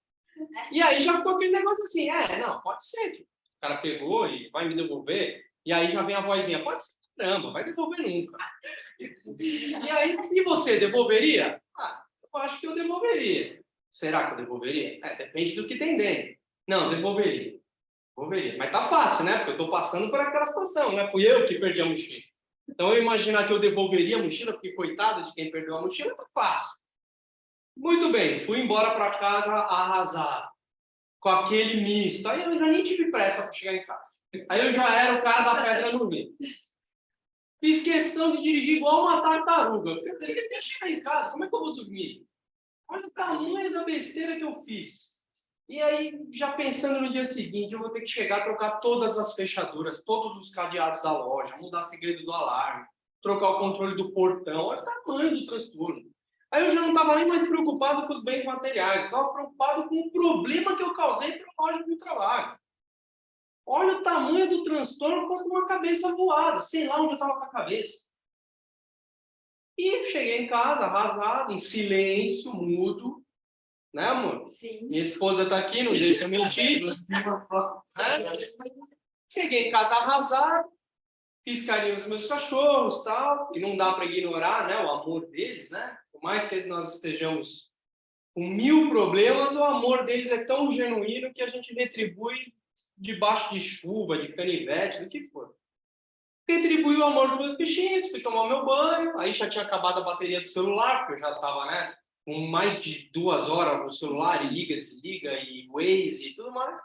S1: E aí já ficou aquele negócio assim, não, pode ser. Tipo, o cara pegou e vai me devolver, e aí já vem a vozinha, pode ser, caramba, vai devolver nunca. E aí, e você, devolveria? Eu acho que eu devolveria. Será que eu devolveria? Depende do que tem dentro. Não, devolveria. Mas tá fácil, né? Porque eu tô passando por aquela situação, né? Fui eu que perdi a mochila. Então, eu imaginar que eu devolveria a mochila, porque coitada de quem perdeu a mochila, tá fácil. Muito bem, fui embora para casa arrasado, com aquele misto. Aí eu já nem tive pressa para chegar em casa. Aí eu já era o cara da pedra no meio. Fiz questão de dirigir igual uma tartaruga. Eu queria chegar em casa, como é que eu vou dormir? Olha o tamanho da besteira que eu fiz. E aí, já pensando no dia seguinte, eu vou ter que chegar, trocar todas as fechaduras, todos os cadeados da loja, mudar o segredo do alarme, trocar o controle do portão. Olha o tamanho do transtorno. Aí eu já não estava nem mais preocupado com os bens materiais, eu estava preocupado com o problema que eu causei para a loja do trabalho. Olha o tamanho do transtorno com uma cabeça voada, sei lá onde eu estava com a cabeça. E cheguei em casa, arrasado, em silêncio, mudo, Né, amor?
S4: Sim.
S1: Minha esposa tá aqui, não deixa eu mentir. Né? Cheguei em casa arrasado, fiz carinho nos meus cachorros, tal, e não dá para ignorar, né, o amor deles, né? Por mais que nós estejamos com 1000 problemas, o amor deles é tão genuíno que a gente retribui debaixo de chuva, de canivete, do que for. Retribuí o amor dos meus bichinhos, fui tomar o meu banho, aí já tinha acabado a bateria do celular, porque eu já estava, né, com mais de 2 horas no celular, e liga, desliga, e Waze e tudo mais.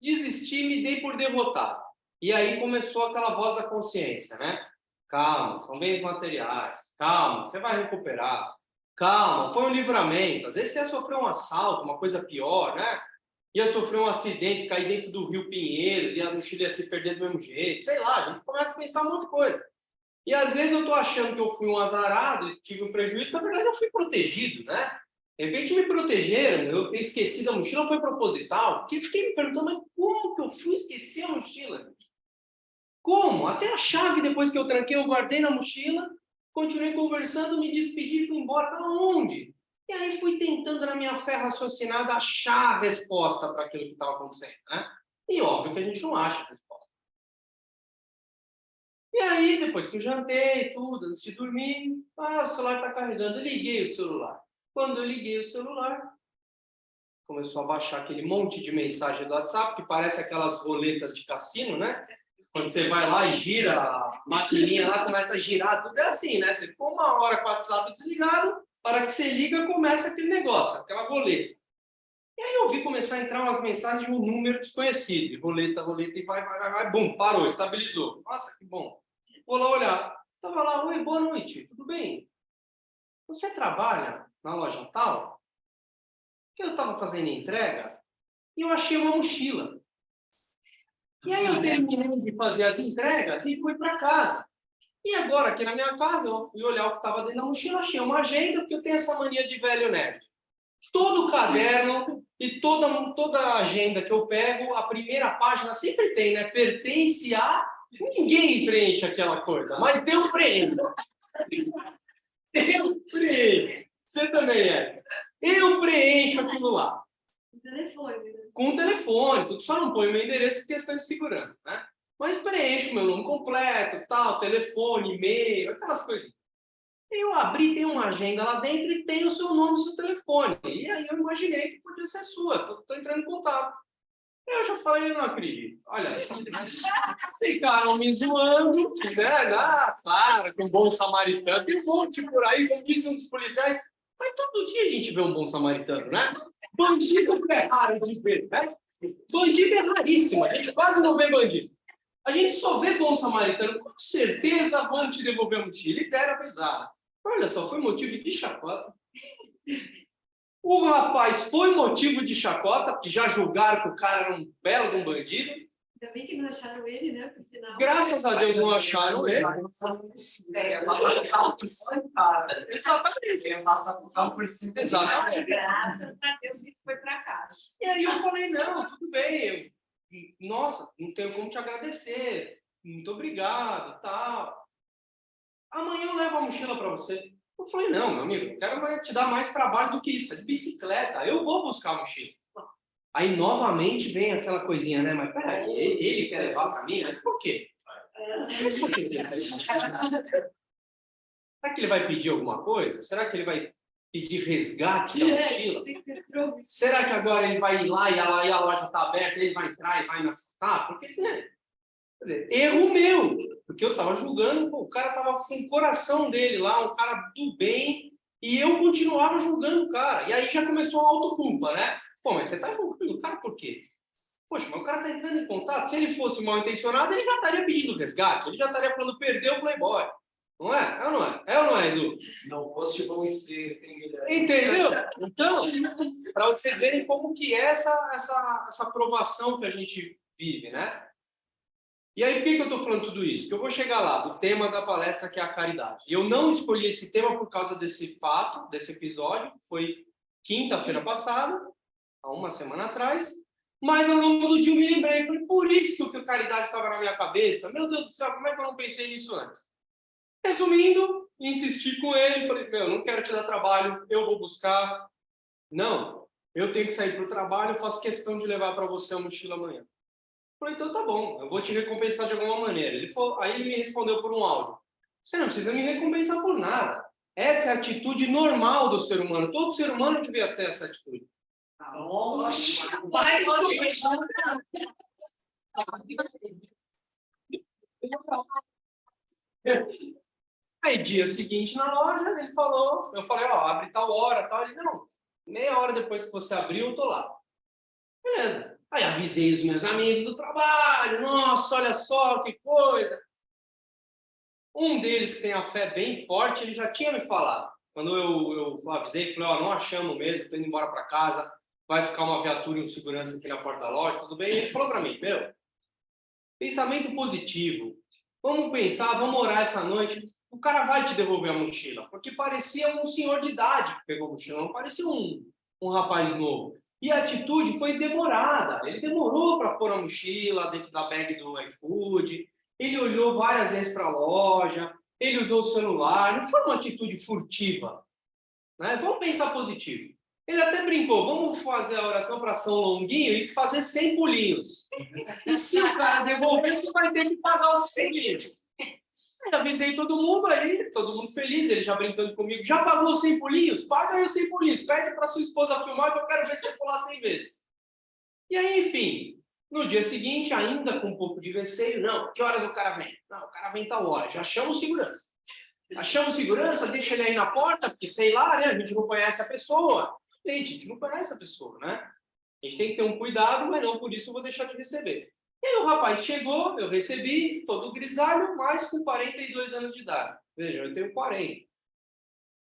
S1: Desisti, me dei por derrotado. E aí começou aquela voz da consciência, né? Calma, são bens materiais. Calma, você vai recuperar. Calma, foi um livramento. Às vezes você ia sofrer um assalto, uma coisa pior, né? Ia sofrer um acidente, cair dentro do Rio Pinheiros, e a mochila ia se perder do mesmo jeito. Sei lá, a gente começa a pensar um monte de coisa. E às vezes eu tô achando que eu fui um azarado e tive um prejuízo, na verdade eu fui protegido, né? De repente me protegeram, eu ter esquecido a mochila foi proposital, porque eu fiquei me perguntando, mas como que eu fui esquecer a mochila? Como? Até a chave, depois que eu tranquei, eu guardei na mochila, continuei conversando, me despedi e fui embora. Para onde? E aí fui tentando, na minha fé raciocinada, achar a resposta para aquilo que estava acontecendo, né? E óbvio que a gente não acha a resposta. E aí, depois que eu jantei, tudo, antes de dormir, o celular está carregando. Eu liguei o celular. Quando eu liguei o celular, começou a baixar aquele monte de mensagem do WhatsApp, que parece aquelas roletas de cassino, né? Quando você vai lá e gira a maquininha lá, começa a girar, tudo é assim, né? Você ficou 1 hora com o WhatsApp desligado, para que você liga, começa aquele negócio, aquela roleta. E aí eu vi começar a entrar umas mensagens de um número desconhecido. Roleta, roleta, e vai, bum, parou, estabilizou. Nossa, que bom. Vou lá olhar. Estava lá, oi, boa noite, tudo bem? Você trabalha na loja tal? Eu estava fazendo entrega e eu achei uma mochila. E aí eu terminei de fazer as entregas e fui para casa. E agora, aqui na minha casa, eu fui olhar o que estava dentro da mochila, achei uma agenda, porque eu tenho essa mania de velho nerd. Todo caderno e toda agenda que eu pego, a primeira página sempre tem, né? Pertence a... Ninguém preenche aquela coisa, mas eu preencho. Eu preencho. Você também é. Eu preencho aquilo lá.
S4: O telefone, né?
S1: Com o telefone, só não põe o meu endereço por questão de segurança, né? Mas preencho meu nome completo, tal, telefone, e-mail, aquelas coisas. Eu abri, tem uma agenda lá dentro e tem o seu nome e o seu telefone. E aí eu imaginei que podia ser sua, tô entrando em contato. Eu já falei, eu não acredito. Olha só, ficaram me zoando, né? Ah, claro, que um bom samaritano. Tem um monte por aí, como disse um dos policiais. Mas todo dia a gente vê um bom samaritano, né? Bandido é raro de ver, né? Bandido é raríssimo, a gente quase não vê bandido. A gente só vê bom samaritano, com certeza vão te devolver a mochila. E deram pesada. Olha só, foi motivo de chacota. O rapaz foi motivo de chacota, porque já julgaram que o cara era um belo de um bandido.
S4: Ainda bem que não acharam ele, né? Por sinal.
S1: Graças a Deus não acharam ele.
S2: Exatamente. Passar por carro por cima.
S1: Exatamente.
S4: Graças a Deus que foi para casa.
S1: E aí eu falei, não, tudo bem. Nossa, não tenho como te agradecer. Muito obrigado, tal. Amanhã eu levo a mochila para você. Eu falei, não, meu amigo, eu quero te dar mais trabalho do que isso. É de bicicleta, eu vou buscar a mochila. Aí, novamente, vem aquela coisinha, né? Mas, peraí, ele quer levar para mim? Mas por quê? Mas por que ele quer levar? Será que ele vai pedir alguma coisa? Será que ele vai pedir resgate da mochila? Será que agora ele vai ir lá e a loja está aberta, ele vai entrar e vai me assaltar? Porque, né? Erro meu, porque eu estava julgando, pô, o cara estava com o coração dele lá, um cara do bem, e eu continuava julgando o cara. E aí já começou a autoculpa, né? Pô, mas você está julgando o cara por quê? Poxa, mas o cara está entrando em contato. Se ele fosse mal intencionado, ele já estaria pedindo resgate, ele já estaria falando, perdeu o Playboy. Não é? É ou não é? É ou não é, Edu?
S2: Não fosse bom espírito.
S1: Entendeu? Então, para vocês verem como que é essa provação que a gente vive, né? E aí, por que eu estou falando tudo isso? Porque eu vou chegar lá, do tema da palestra, que é a caridade. Eu não escolhi esse tema por causa desse fato, desse episódio. Foi quinta-feira passada, há uma semana atrás. Mas ao longo do dia eu me lembrei. Falei, por isso que a caridade estava na minha cabeça. Meu Deus do céu, como é que eu não pensei nisso antes? Resumindo, insisti com ele. Falei, meu, não quero te dar trabalho, eu vou buscar. Não, eu tenho que sair para o trabalho, eu faço questão de levar para você a mochila amanhã. Eu falei, então tá bom, eu vou te recompensar de alguma maneira. Aí ele me respondeu por um áudio. Você não precisa me recompensar por nada. Essa é a atitude normal do ser humano. Todo ser humano devia ter essa atitude.
S4: Vai,
S1: Aí, dia seguinte na loja, ele falou, eu falei, ó, abre tal hora, tal. Ele, não, meia hora depois que você abriu, eu tô lá. Beleza. Aí avisei os meus amigos do trabalho, nossa, olha só que coisa. Um deles que tem a fé bem forte, ele já tinha me falado. Quando eu avisei, falei, ó, não achamos mesmo, tô indo embora para casa, vai ficar uma viatura e um segurança aqui na porta da loja, tudo bem? E ele falou para mim, meu, pensamento positivo, vamos pensar, vamos orar essa noite, o cara vai te devolver a mochila, porque parecia um senhor de idade que pegou a mochila, não parecia um rapaz novo. E a atitude foi demorada, ele demorou para pôr a mochila dentro da bag do iFood, ele olhou várias vezes para a loja, ele usou o celular, não foi uma atitude furtiva, né? Vamos pensar positivo. Ele até brincou, vamos fazer a oração para São Longuinho e fazer 100 pulinhos. E se o cara devolver, você vai ter que pagar os 100 pulinhos. Eu avisei todo mundo feliz, ele já brincando comigo, já pagou os 100 pulinhos? Paga aí os 100 pulinhos, pede para sua esposa filmar que eu quero ver você pular 100 vezes. E aí, enfim, no dia seguinte, ainda com um pouco de receio, não, que horas o cara vem? Não, o cara vem tal hora, já chama o segurança. Já chama o segurança, deixa ele aí na porta, porque sei lá, né, a gente não conhece a pessoa. Gente, a gente não conhece a pessoa, né? A gente tem que ter um cuidado, mas não por isso eu vou deixar de receber. E aí o rapaz chegou, eu recebi, todo grisalho, mas com 42 anos de idade. Veja, eu tenho 40.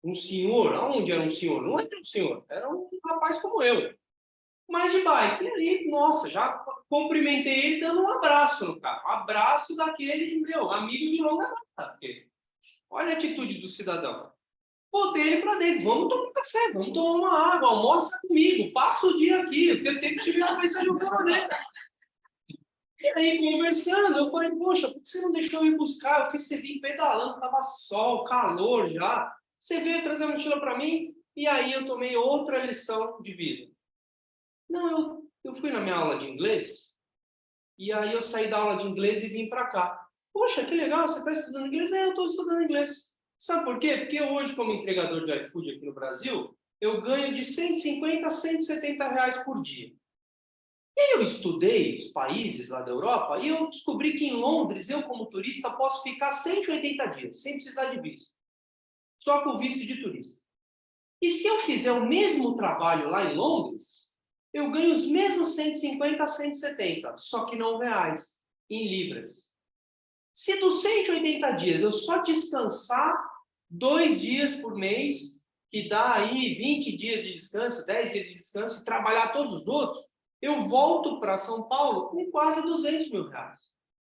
S1: Um senhor, aonde era um senhor? Não era um senhor, era um rapaz como eu. Mas de bike. E aí, nossa, já cumprimentei ele dando um abraço no carro. Um abraço daquele, meu, amigo de longa data. Olha a atitude do cidadão. Botei ele para dentro, vamos tomar um café, vamos tomar uma água, almoça comigo, passa o dia aqui, eu tenho tempo de ver a mensagem do planeta. E aí, conversando, eu falei, poxa, por que você não deixou eu ir buscar? Eu fiz você vir pedalando, estava sol, calor já. Você veio trazer a mochila para mim, e aí eu tomei outra lição de vida. Não, eu fui na minha aula de inglês, e aí eu saí da aula de inglês e vim para cá. Poxa, que legal, você está estudando inglês? É, eu estou estudando inglês. Sabe por quê? Porque hoje, como entregador de iFood aqui no Brasil, eu ganho de 150 a 170 reais por dia. E aí eu estudei os países lá da Europa e eu descobri que em Londres, eu como turista, posso ficar 180 dias, sem precisar de visto. Só com visto de turista. E se eu fizer o mesmo trabalho lá em Londres, eu ganho os mesmos 150 a 170, só que não reais, em libras. Se dos 180 dias eu só descansar 2 dias por mês, que dá aí 20 dias de descanso, 10 dias de descanso, e trabalhar todos os outros, eu volto para São Paulo com quase 200 mil reais.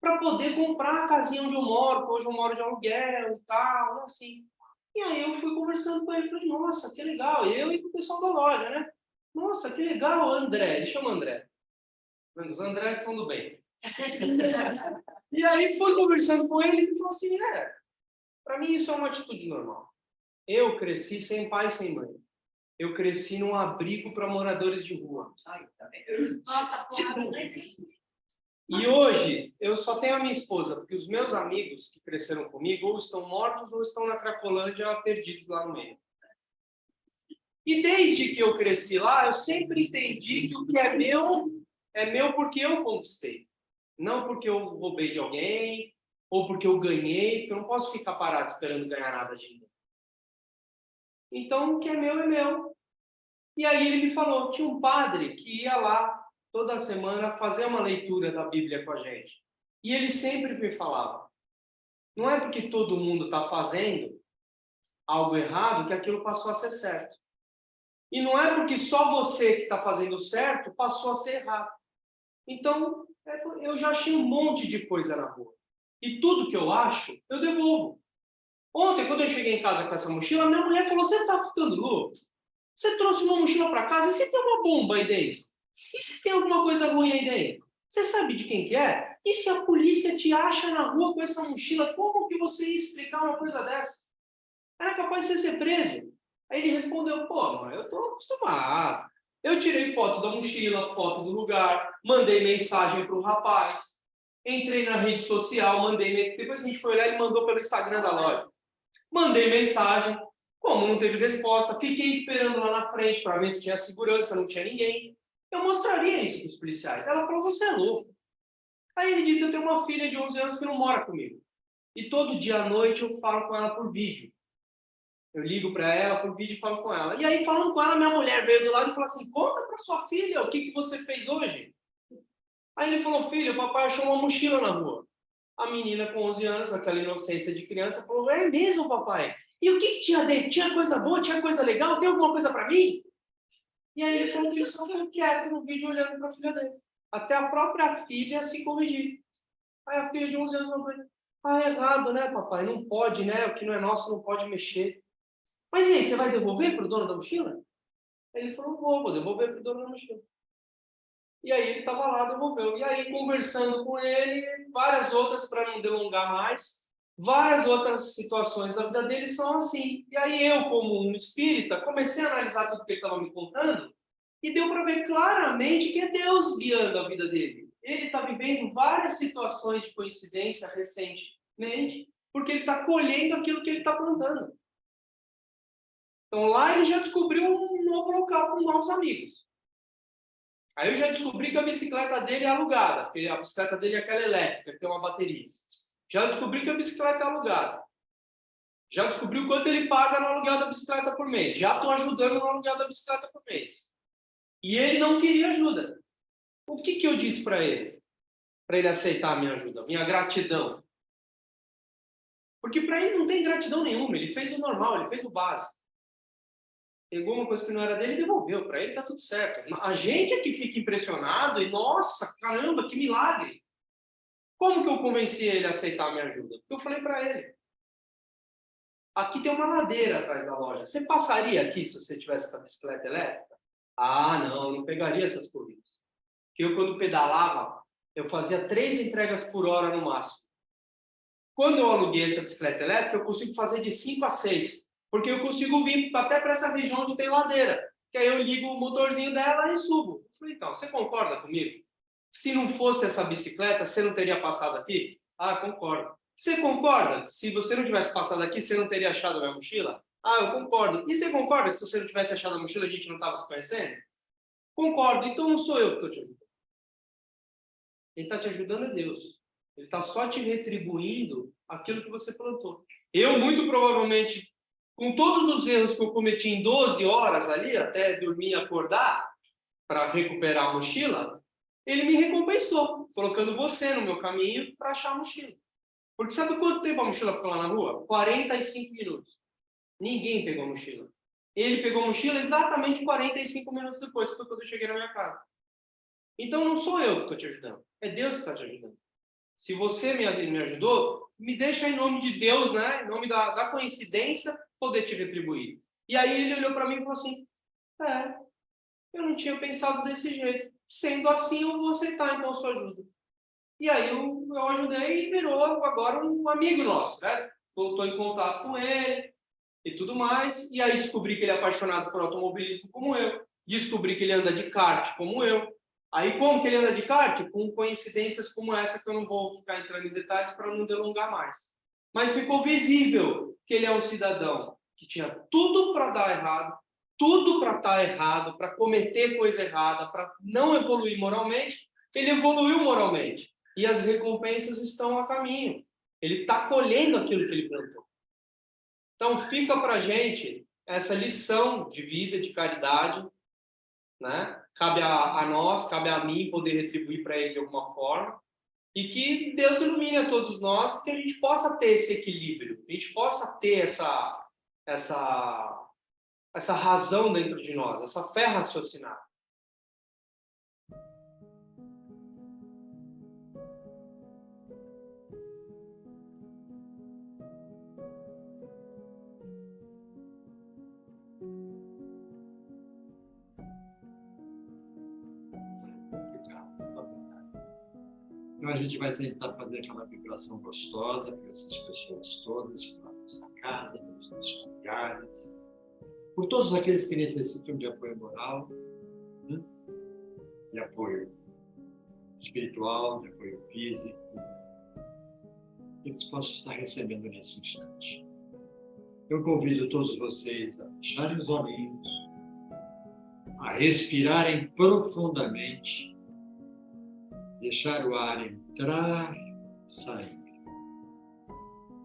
S1: Para poder comprar a casinha onde eu moro, que hoje eu moro de aluguel e tal, assim. E aí eu fui conversando com ele, falei, nossa, que legal, eu e com o pessoal da loja, né? Nossa, que legal, André, ele chama André. Os Andrés são do bem. E aí fui conversando com ele e falou assim, para mim isso é uma atitude normal. Eu cresci sem pai e sem mãe. Eu cresci num abrigo para moradores de rua. E hoje eu só tenho a minha esposa, porque os meus amigos que cresceram comigo ou estão mortos ou estão na Cracolândia perdidos lá no meio. E desde que eu cresci lá, eu sempre entendi que o que é meu porque eu conquistei. Não porque eu roubei de alguém, ou porque eu ganhei, porque eu não posso ficar parado esperando ganhar nada de ninguém. Então, o que é meu. E aí ele me falou, tinha um padre que ia lá toda semana fazer uma leitura da Bíblia com a gente. E ele sempre me falava, não é porque todo mundo está fazendo algo errado que aquilo passou a ser certo. E não é porque só você que está fazendo certo passou a ser errado. Então, eu já achei um monte de coisa na rua. E tudo que eu acho, eu devolvo. Ontem, quando eu cheguei em casa com essa mochila, minha mulher falou, você está ficando louco? Você trouxe uma mochila para casa e se tem uma bomba aí dentro? E se tem alguma coisa ruim aí dentro? Você sabe de quem que é? E se a polícia te acha na rua com essa mochila, como que você ia explicar uma coisa dessa? Era capaz de você ser preso. Aí ele respondeu, pô, mãe, eu tô acostumado. Eu tirei foto da mochila, foto do lugar, mandei mensagem pro rapaz, entrei na rede social, depois a gente foi olhar, ele mandou pelo Instagram da loja. Mandei mensagem, como não teve resposta, fiquei esperando lá na frente para ver se tinha segurança, não tinha ninguém. Eu mostraria isso para os policiais. Ela falou, você é louco. Aí ele disse, eu tenho uma filha de 11 anos que não mora comigo. E todo dia à noite eu falo com ela por vídeo. Eu ligo para ela por vídeo e falo com ela. E aí, falando com ela, minha mulher veio do lado e falou assim, conta para sua filha o que você fez hoje. Aí ele falou, filho, o papai achou uma mochila na rua. A menina com 11 anos, aquela inocência de criança, falou, é mesmo, papai? E o que tinha dentro? Tinha coisa boa? Tinha coisa legal? Tem alguma coisa para mim? E aí ele falou que ele só ficou quieto no vídeo olhando para a filha dele. Até a própria filha se corrigir. Aí a filha de 11 anos falou, é errado, né, papai? Não pode, né? O que não é nosso não pode mexer. Mas e aí, você vai devolver para o dono da mochila? Ele falou, vou devolver para o dono da mochila. E aí ele estava lá, devolveu. E aí, conversando com ele, várias outras, para não delongar mais, várias outras situações da vida dele são assim. E aí eu, como um espírita, comecei a analisar tudo que ele estava me contando e deu para ver claramente que é Deus guiando a vida dele. Ele está vivendo várias situações de coincidência recentemente, porque ele está colhendo aquilo que ele está plantando. Então lá ele já descobriu um novo local com novos amigos. Aí eu já descobri que a bicicleta dele é alugada, porque a bicicleta dele é aquela elétrica, que tem uma bateria. Já descobri que a bicicleta é alugada. Já descobri o quanto ele paga no aluguel da bicicleta por mês. Já estou ajudando no aluguel da bicicleta por mês. E ele não queria ajuda. O que eu disse para ele? Para ele aceitar a minha ajuda, minha gratidão. Porque para ele não tem gratidão nenhuma. Ele fez o normal, ele fez o básico. Pegou uma coisa que não era dele e devolveu. Para ele está tudo certo. A gente é que fica impressionado e, nossa, caramba, que milagre. Como que eu convenci ele a aceitar a minha ajuda? Porque eu falei para ele, aqui tem uma ladeira atrás da loja. Você passaria aqui se você tivesse essa bicicleta elétrica? Ah, não pegaria essas corridas. Porque eu, quando pedalava, eu fazia 3 entregas por hora no máximo. Quando eu aluguei essa bicicleta elétrica, eu consigo fazer de 5 a 6. Porque eu consigo vir até para essa região onde tem ladeira. Que aí eu ligo o motorzinho dela e subo. Eu falei, então, você concorda comigo? Se não fosse essa bicicleta, você não teria passado aqui? Ah, concordo. Você concorda? Se você não tivesse passado aqui, você não teria achado a minha mochila? Ah, eu concordo. E você concorda que se você não tivesse achado a mochila, a gente não estava se conhecendo? Concordo. Então não sou eu que estou te ajudando. Quem está te ajudando é Deus. Ele está só te retribuindo aquilo que você plantou. Eu, muito provavelmente, com todos os erros que eu cometi em 12 horas ali, até dormir e acordar, para recuperar a mochila, ele me recompensou, colocando você no meu caminho para achar a mochila. Porque sabe quanto tempo a mochila ficou lá na rua? 45 minutos. Ninguém pegou a mochila. Ele pegou a mochila exatamente 45 minutos depois, que foi quando eu cheguei na minha casa. Então não sou eu que estou te ajudando, é Deus que está te ajudando. Se você me ajudou, me deixa em nome de Deus, né? Em nome da coincidência, poder te retribuir. E aí ele olhou para mim e falou assim, eu não tinha pensado desse jeito. Sendo assim, eu vou aceitar então a sua ajuda. E aí eu ajudei e virou agora um amigo nosso, né? Estou em contato com ele e tudo mais. E aí descobri que ele é apaixonado por automobilismo como eu. Descobri que ele anda de kart como eu. Aí como que ele anda de kart? Com coincidências como essa, que eu não vou ficar entrando em detalhes para não delongar mais. Mas ficou visível que ele é um cidadão que tinha tudo para dar errado, tudo para estar errado, para cometer coisa errada, para não evoluir moralmente. Ele evoluiu moralmente. E as recompensas estão a caminho. Ele está colhendo aquilo que ele plantou. Então, fica para a gente essa lição de vida, de caridade, né? Cabe a nós, cabe a mim poder retribuir para ele de alguma forma. E que Deus ilumine a todos nós, que a gente possa ter esse equilíbrio, a gente possa ter essa razão dentro de nós, essa fé raciocinada.
S5: Então a gente vai tentar fazer aquela vibração gostosa para essas pessoas todas, para a nossa casa, para os nossos lugares. por todos aqueles que necessitam de apoio moral, né? De apoio espiritual, de apoio físico, que eles possam estar recebendo nesse instante. Eu convido todos vocês a fecharem os olhinhos, a respirarem profundamente, deixar o ar entrar, sair.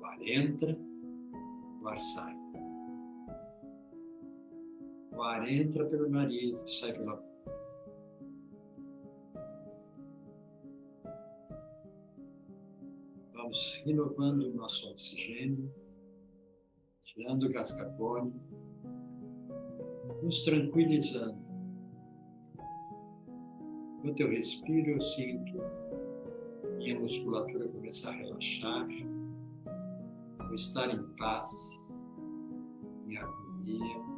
S5: O ar entra, o ar sai. O ar entra pelo nariz e sai pela boca. Vamos renovando o nosso oxigênio, tirando o gás carbônico, nos tranquilizando. Enquanto eu respiro, eu sinto minha musculatura começar a relaxar, eu estar em paz, em harmonia.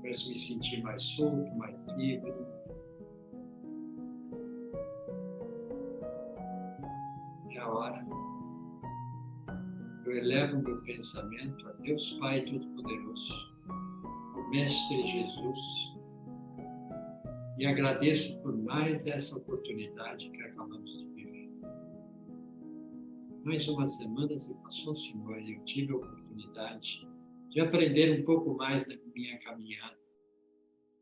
S5: Começo a me sentir mais solto, mais livre. É a hora. Eu elevo meu pensamento a Deus Pai Todo-Poderoso, o Mestre Jesus, e agradeço por mais essa oportunidade que acabamos de viver. Mais uma semana se passou, Senhor, e eu tive a oportunidade de aprender um pouco mais na minha caminhada,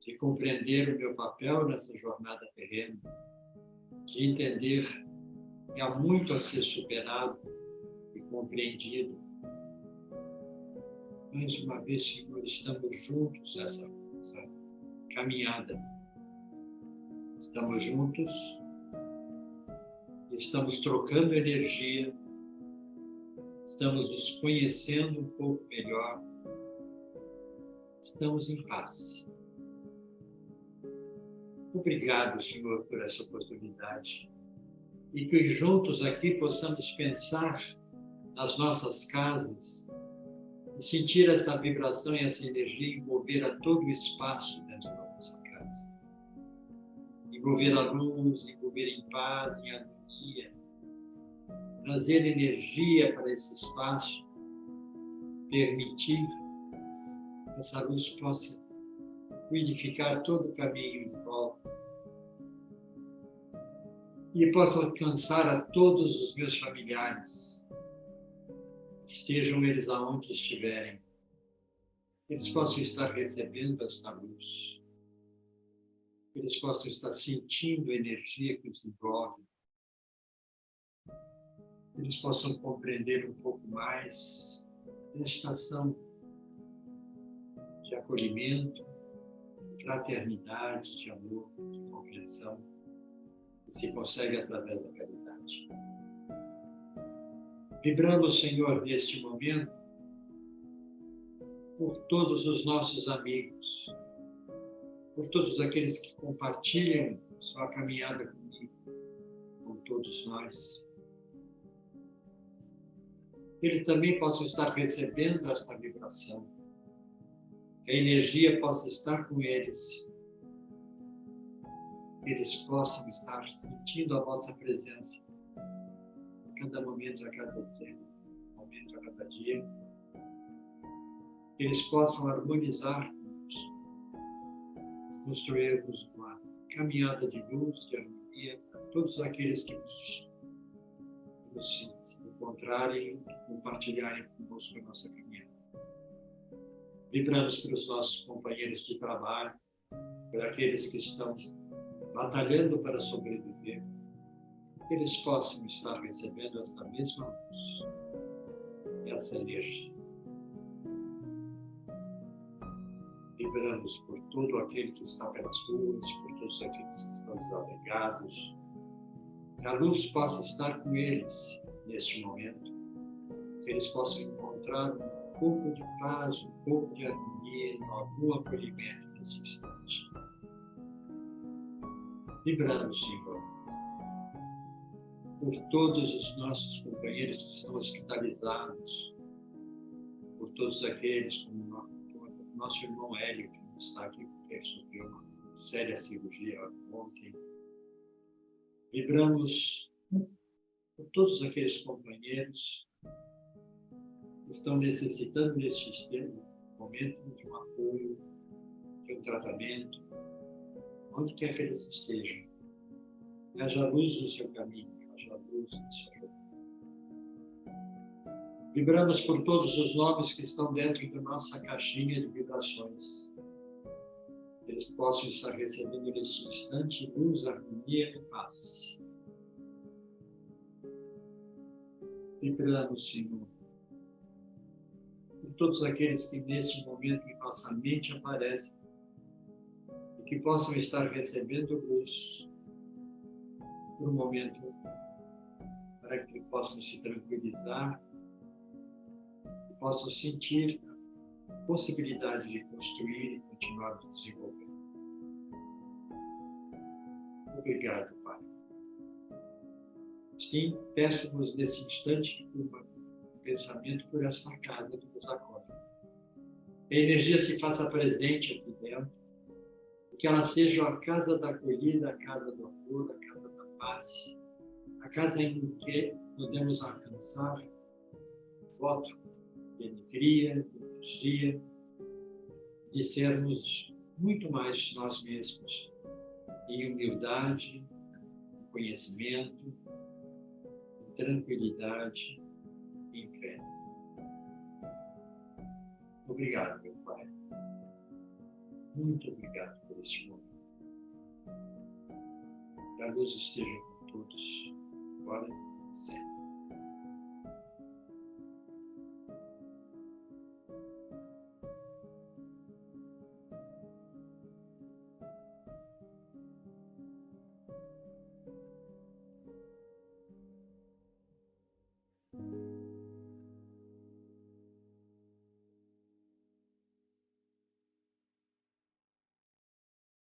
S5: de compreender o meu papel nessa jornada terrena, de entender que há muito a ser superado e compreendido. Mais uma vez, Senhor, estamos juntos nessa caminhada. Estamos juntos, estamos trocando energia, estamos nos conhecendo um pouco melhor, estamos em paz. Obrigado, Senhor, por essa oportunidade. E que juntos aqui possamos pensar nas nossas casas e sentir essa vibração e essa energia envolver a todo o espaço dentro da nossa casa. Envolver a luz, envolver em paz, em harmonia. Trazer energia para esse espaço, permitir que essa luz possa fluidificar todo o caminho de volta e possa alcançar a todos os meus familiares, estejam eles aonde estiverem, eles possam estar recebendo esta luz, eles possam estar sentindo a energia que os envolve, eles possam compreender um pouco mais desta ação de acolhimento, de fraternidade, de amor, de compreensão, que se consegue através da caridade. Vibramos, Senhor, neste momento, por todos os nossos amigos, por todos aqueles que compartilham sua caminhada comigo, com todos nós. Que eles também possam estar recebendo esta vibração, que a energia possa estar com eles, que eles possam estar sentindo a vossa presença a cada momento, a cada dia, que eles possam harmonizar conosco, construirmos uma caminhada de luz, de harmonia para todos aqueles que nos encontrarem, compartilharem conosco a nossa caminhada. Vibramos pelos nossos companheiros de trabalho, por aqueles que estão batalhando para sobreviver, que eles possam estar recebendo esta mesma luz, essa energia. Vibramos por todo aquele que está pelas ruas, por todos aqueles que estão desabrigados, que a luz possa estar com eles neste momento, que eles possam encontrar um pouco de paz, um pouco de harmonia, algum acolhimento nesse instante. Vibramos, Senhor, por todos os nossos companheiros que estão hospitalizados, por todos aqueles, como o nosso irmão Hélio, que não está aqui porque sofreu uma séria cirurgia ontem. Vibramos por todos aqueles companheiros estão necessitando neste momento de um apoio, de um tratamento, onde quer que eles estejam. Haja luz no seu caminho, haja luz no seu caminho. Vibramos por todos os nomes que estão dentro da nossa caixinha de vibrações. Eles possam estar recebendo neste instante luz, harmonia e paz. Vibramos, Senhor, por todos aqueles que neste momento em nossa mente aparecem e que possam estar recebendo luz por um momento, para que possam se tranquilizar e possam sentir a possibilidade de construir e continuar a desenvolver. Obrigado, Pai. Sim, peço-nos nesse instante um pensamento por esta casa que nos acolhe. Que a energia se faça presente aqui dentro, que ela seja a casa da acolhida, a casa do amor, a casa da paz, a casa em que podemos alcançar voto de alegria, de energia, de sermos muito mais nós mesmos, em humildade, em conhecimento, em tranquilidade e em fé. Obrigado, meu Pai. Muito obrigado por este momento. Que a luz esteja com todos, agora e sempre.